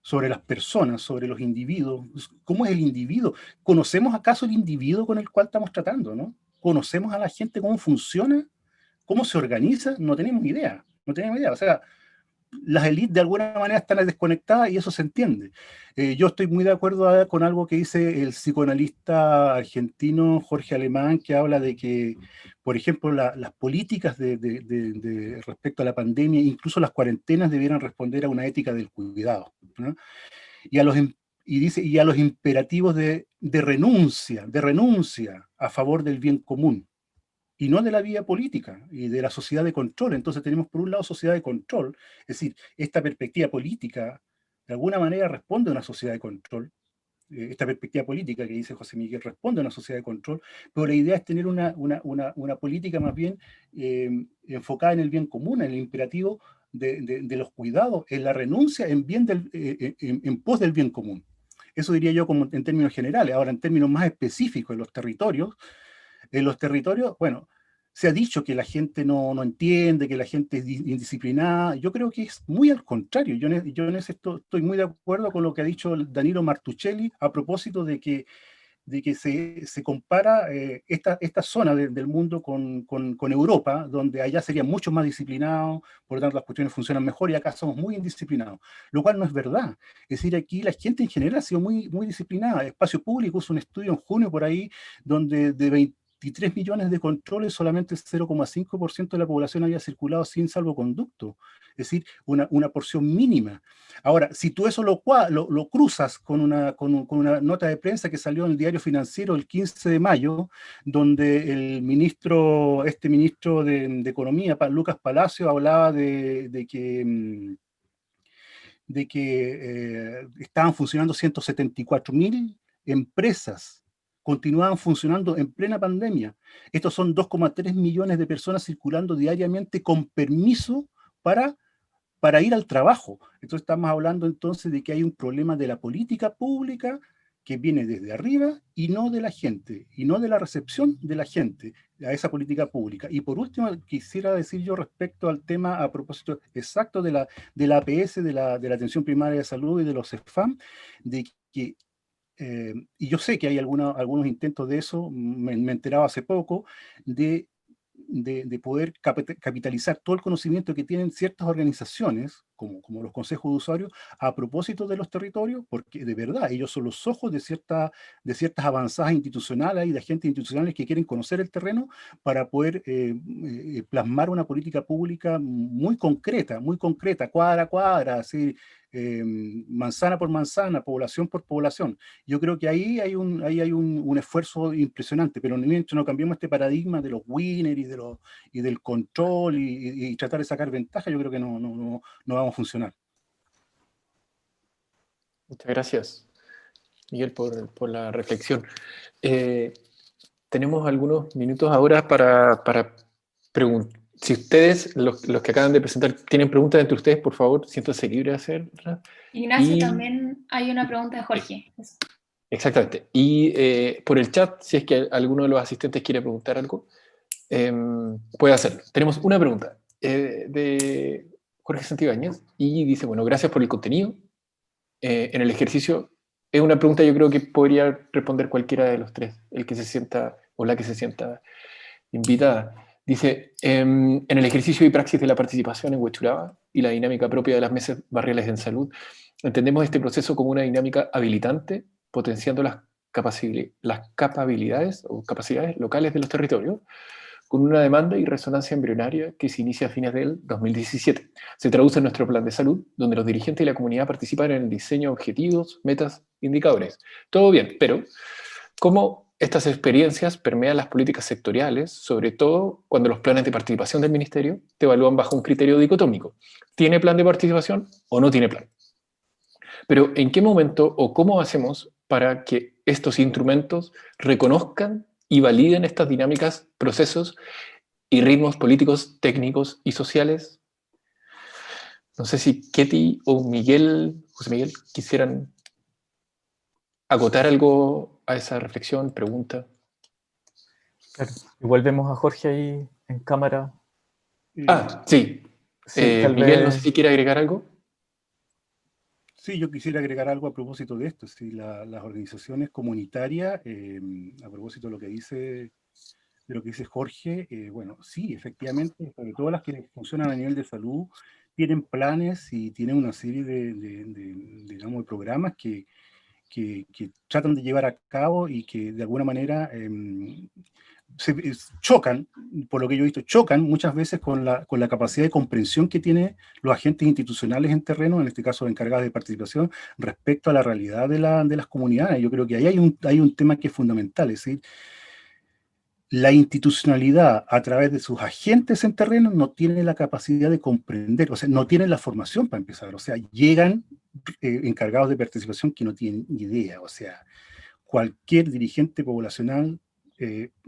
Speaker 5: sobre las personas, sobre los individuos. ¿Cómo es el individuo? ¿Conocemos acaso el individuo con el cual estamos tratando, no? ¿Conocemos a la gente cómo funciona? ¿Cómo se organiza? No tenemos idea, no tenemos idea. O sea, las élites de alguna manera están desconectadas y eso se entiende. Yo estoy muy de acuerdo con algo que dice el psicoanalista argentino Jorge Alemán, que habla de que, por ejemplo, las políticas respecto a la pandemia, incluso las cuarentenas, debieran responder a una ética del cuidado, ¿no? Y a los imperativos de renuncia a favor del bien común, y no de la vía política y de la sociedad de control. Entonces tenemos por un lado sociedad de control, es decir, esta perspectiva política de alguna manera responde a una sociedad de control. Esta perspectiva política que dice José Miguel responde a una sociedad de control, pero la idea es tener una política más bien enfocada en el bien común, en el imperativo de los cuidados, en la renuncia en pos del bien común. Eso diría yo como en términos generales. Ahora, en términos más específicos, en los territorios, bueno, se ha dicho que la gente no entiende, que la gente es indisciplinada. Yo creo que es muy al contrario. Yo en eso estoy muy de acuerdo con lo que ha dicho Danilo Martuchelli a propósito de que se compara esta zona del mundo con Europa, donde allá serían mucho más disciplinados, por lo tanto las cuestiones funcionan mejor, y acá somos muy indisciplinados, lo cual no es verdad. Es decir, aquí la gente en general ha sido muy, muy disciplinada. Espacio Público hizo un estudio en junio por ahí, donde de 23 millones de controles, solamente el 0,5% de la población había circulado sin salvoconducto, es decir, una porción mínima. Ahora, si tú eso lo cruzas con una nota de prensa que salió en el Diario Financiero el 15 de mayo, donde el ministro de Economía, Lucas Palacio, hablaba de que estaban funcionando 174.000 empresas, continuaban funcionando en plena pandemia. Estos son 2,3 millones de personas circulando diariamente con permiso para ir al trabajo. Entonces estamos hablando entonces de que hay un problema de la política pública que viene desde arriba y no de la gente, y no de la recepción de la gente a esa política pública. Y por último, quisiera decir yo respecto al tema, a propósito exacto de la APS, de la Atención Primaria de Salud y de los CEFAM, de que y yo sé que hay algunos intentos de eso, me he enterado hace poco, de poder capitalizar todo el conocimiento que tienen ciertas organizaciones, como los consejos de usuarios, a propósito de los territorios, porque de verdad ellos son los ojos de ciertas avanzadas institucionales y de agentes institucionales que quieren conocer el terreno para poder plasmar una política pública muy concreta, cuadra a cuadra, así, manzana por manzana, población por población. Yo creo que ahí hay un esfuerzo impresionante, pero mientras no cambiemos este paradigma de los winners y del control y tratar de sacar ventaja, yo creo que no vamos a funcionar.
Speaker 3: Muchas gracias, Miguel, por la reflexión. Tenemos algunos minutos ahora para preguntar. Si ustedes, los que acaban de presentar, tienen preguntas entre ustedes, por favor, siéntanse libres de hacerlas.
Speaker 6: Ignacio, también hay una pregunta de Jorge.
Speaker 3: Exactamente. Y por el chat, si es que alguno de los asistentes quiere preguntar algo, puede hacerlo. Tenemos una pregunta de Jorge Santibáñez, y dice, bueno, gracias por el contenido. En el ejercicio, es una pregunta yo creo que podría responder cualquiera de los tres, el que se sienta o la que se sienta invitada. Dice, en el ejercicio y praxis de la participación en Huechuraba y la dinámica propia de las mesas barriales en salud, entendemos este proceso como una dinámica habilitante, potenciando las capacidades locales de los territorios, con una demanda y resonancia embrionaria que se inicia a fines del 2017. Se traduce en nuestro plan de salud, donde los dirigentes y la comunidad participan en el diseño de objetivos, metas, indicadores. Todo bien, pero ¿cómo estas experiencias permean las políticas sectoriales, sobre todo cuando los planes de participación del ministerio te evalúan bajo un criterio dicotómico? ¿Tiene plan de participación o no tiene plan? Pero ¿en qué momento o cómo hacemos para que estos instrumentos reconozcan y validen estas dinámicas, procesos y ritmos políticos, técnicos y sociales? No sé si Ketty o José Miguel, quisieran acotar algo a esa reflexión, pregunta.
Speaker 1: Claro. Igual vemos a Jorge ahí en cámara.
Speaker 3: Sí. Miguel, no sé si quiere agregar algo.
Speaker 5: Sí, yo quisiera agregar algo a propósito de esto. Sí, las organizaciones comunitarias, a propósito de lo que dice Jorge, bueno, sí, efectivamente, sobre todo las que funcionan a nivel de salud, tienen planes y tienen una serie digamos, de programas que tratan de llevar a cabo y que de alguna manera chocan, por lo que yo he visto, chocan muchas veces con la capacidad de comprensión que tienen los agentes institucionales en terreno, en este caso encargados de participación, respecto a la realidad de las comunidades. Yo creo que ahí hay un tema que es fundamental, es decir, la institucionalidad a través de sus agentes en terreno no tiene la capacidad de comprender, o sea, no tienen la formación para empezar, o sea, llegan encargados de participación que no tienen idea, o sea, cualquier dirigente poblacional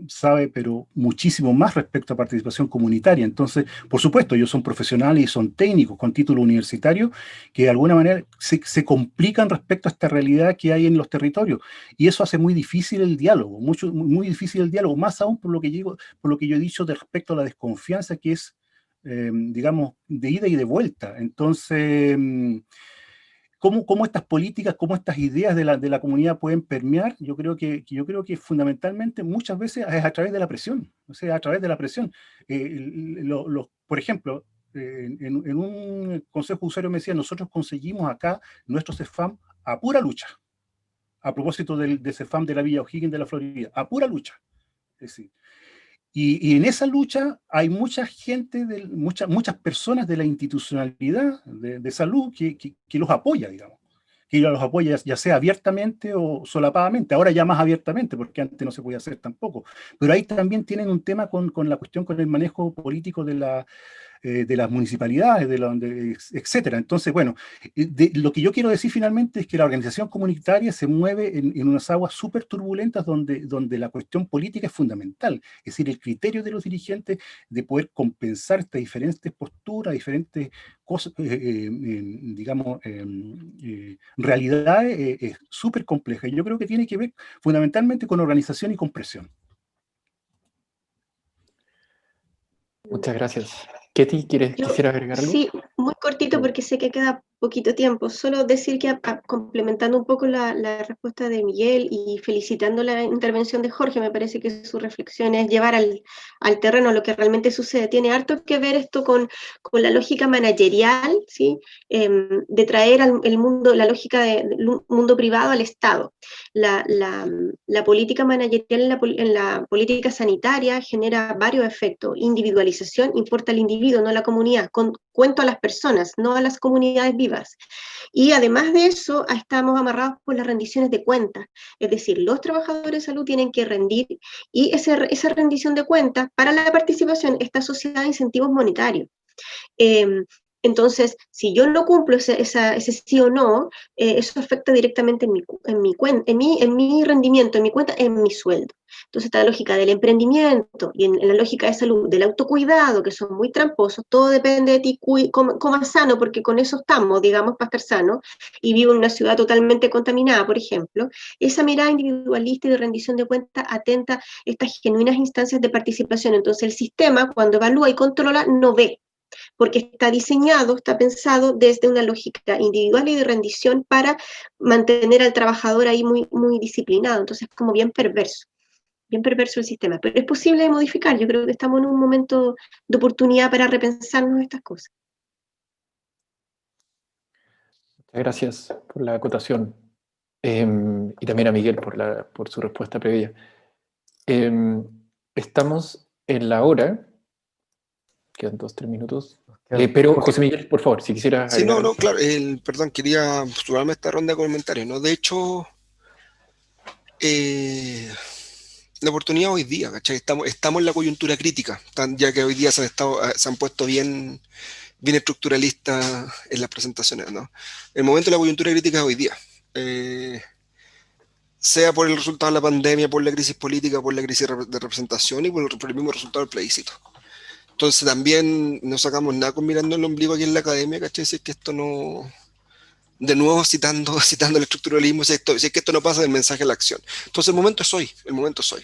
Speaker 5: sabe, pero muchísimo más respecto a participación comunitaria. Entonces, por supuesto, ellos son profesionales y son técnicos con título universitario que de alguna manera se complican respecto a esta realidad que hay en los territorios. Y eso hace muy difícil el diálogo, muy difícil el diálogo, más aún por lo que yo he dicho respecto a la desconfianza que es, digamos, de ida y de vuelta. Entonces, ¿cómo estas políticas, cómo estas ideas de la comunidad pueden permear? Yo creo que fundamentalmente muchas veces es a través de la presión, o sea, a través de la presión. Por ejemplo, en un consejo de usuario me decía, nosotros conseguimos acá nuestro CEFAM a pura lucha, a propósito del CEFAM de la Villa O'Higgins de la Florida, a pura lucha. Es decir, y en esa lucha hay mucha gente, muchas personas de la institucionalidad de salud que los apoya, digamos. Que los apoya ya sea abiertamente o solapadamente. Ahora ya más abiertamente, porque antes no se podía hacer tampoco. Pero ahí también tienen un tema con la cuestión, con el manejo político de las municipalidades, etcétera. Entonces, bueno, lo que yo quiero decir finalmente es que la organización comunitaria se mueve en unas aguas súper turbulentas donde la cuestión política es fundamental. Es decir, el criterio de los dirigentes de poder compensar estas diferentes posturas, diferentes cosas, digamos, realidades, es súper compleja. Y yo creo que tiene que ver fundamentalmente con organización y con presión.
Speaker 3: Muchas gracias. Ketty, ¿quisieras agregar algo?
Speaker 2: Sí, muy cortito porque sé que queda poquito tiempo. Solo decir que complementando un poco la respuesta de Miguel y felicitando la intervención de Jorge, me parece que su reflexión es llevar al terreno lo que realmente sucede. Tiene harto que ver esto con la lógica managerial, ¿sí? De traer el mundo, la lógica del mundo privado al Estado. La política managerial en la política sanitaria genera varios efectos. Individualización, importa el individuo, no la comunidad. Cuento a las personas, no a las comunidades vivas. Y además de eso, estamos amarrados por las rendiciones de cuentas. Es decir, los trabajadores de salud tienen que rendir y esa rendición de cuentas para la participación está asociada a incentivos monetarios. Entonces, si yo no cumplo ese sí o no, eso afecta directamente en mi rendimiento, en mi cuenta, en mi sueldo. Entonces, esta lógica del emprendimiento y en la lógica de salud, del autocuidado, que son muy tramposos, todo depende de ti, comas sano, porque con eso estamos, digamos, para estar sano, y vivo en una ciudad totalmente contaminada, por ejemplo. Esa mirada individualista y de rendición de cuentas atenta a estas genuinas instancias de participación. Entonces, el sistema, cuando evalúa y controla, no ve, porque está diseñado, está pensado desde una lógica individual y de rendición para mantener al trabajador ahí muy, muy disciplinado. Entonces es como bien perverso el sistema, pero es posible modificar. Yo creo que estamos en un momento de oportunidad para repensarnos estas cosas.
Speaker 3: Muchas gracias por la acotación. Y también a Miguel por su respuesta previa. Estamos en la hora. Quedan 2-3 minutos. Pero, José Miguel, por favor, si quisieras...
Speaker 4: Sí, no, claro. Perdón, quería sumarme a esta ronda de comentarios, ¿no? De hecho, la oportunidad hoy día, ¿cachai? Estamos en la coyuntura crítica, ya que hoy día se han puesto bien estructuralistas en las presentaciones, ¿no? El momento de la coyuntura crítica es hoy día. Sea por el resultado de la pandemia, por la crisis política, por la crisis de representación y por el mismo resultado del plebiscito. Entonces también no sacamos nada con mirando el ombligo aquí en la academia, ¿cachai? Si es que esto no... De nuevo citando el estructuralismo, si es que esto no pasa del mensaje a la acción. Entonces el momento es hoy.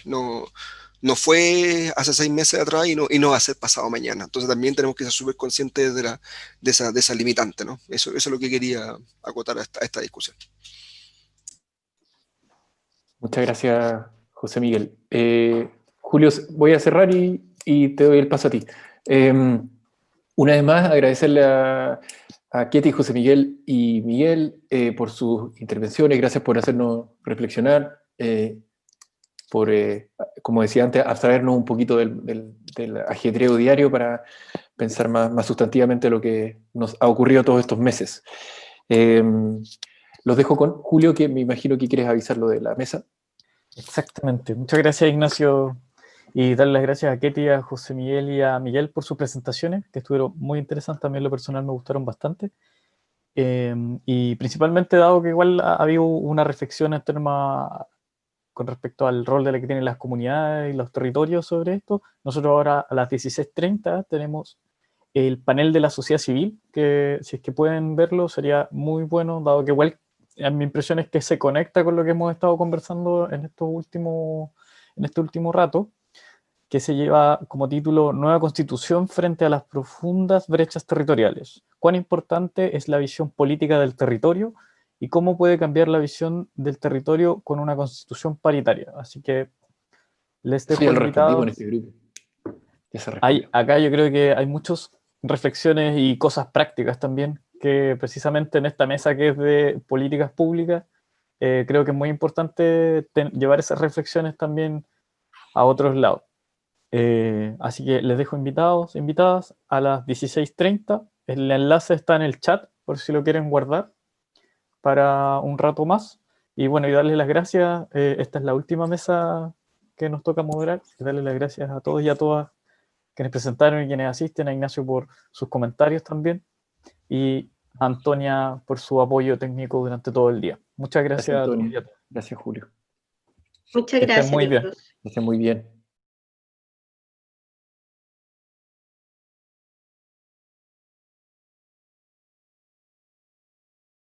Speaker 4: No fue hace 6 meses atrás y no va a ser pasado mañana. Entonces también tenemos que ser súper conscientes de esa limitante, ¿no? Eso es lo que quería acotar a esta discusión.
Speaker 3: Muchas gracias, José Miguel. Julio, voy a cerrar y te doy el paso a ti. Una vez más, agradecerle a Ketty, José Miguel y Miguel por sus intervenciones. Gracias por hacernos reflexionar, por, como decía antes, abstraernos un poquito del ajetreo diario para pensar más sustantivamente lo que nos ha ocurrido todos estos meses. Los dejo con Julio, que me imagino que quieres avisar lo de la mesa.
Speaker 1: Exactamente. Muchas gracias, Ignacio. Y darle las gracias a Ketty, a José Miguel y a Miguel por sus presentaciones, que estuvieron muy interesantes. También lo personal me gustaron bastante. Y principalmente dado que igual ha habido una reflexión en torno a con respecto al rol de la que tienen las comunidades y los territorios sobre esto. Nosotros ahora a las 16:30 tenemos el panel de la sociedad civil, que si es que pueden verlo sería muy bueno, dado que igual mi impresión es que se conecta con lo que hemos estado conversando en este último rato, que se lleva como título Nueva Constitución frente a las profundas brechas territoriales. ¿Cuán importante es la visión política del territorio y cómo puede cambiar la visión del territorio con una constitución paritaria? Así que les dejo
Speaker 3: Ya lo respondimos
Speaker 1: invitados.
Speaker 3: en este grupo. Ya se respondió.
Speaker 1: Acá yo creo que hay muchas reflexiones y cosas prácticas también, que precisamente en esta mesa que es de políticas públicas, creo que es muy importante llevar esas reflexiones también a otros lados. Así que les dejo invitadas a las 16:30. El enlace está en el chat, por si lo quieren guardar para un rato más. Y bueno, y darles las gracias. Esta es la última mesa que nos toca moderar. Y darles las gracias a todos y a todas quienes presentaron y quienes asisten, a Ignacio por sus comentarios también, y a Antonia por su apoyo técnico durante todo el día. Muchas gracias a todos y a todas.
Speaker 3: Gracias, Julio.
Speaker 2: Muchas
Speaker 1: Que estén
Speaker 2: gracias
Speaker 1: muy
Speaker 2: a
Speaker 1: bien.
Speaker 2: todos.
Speaker 3: Que estén muy bien.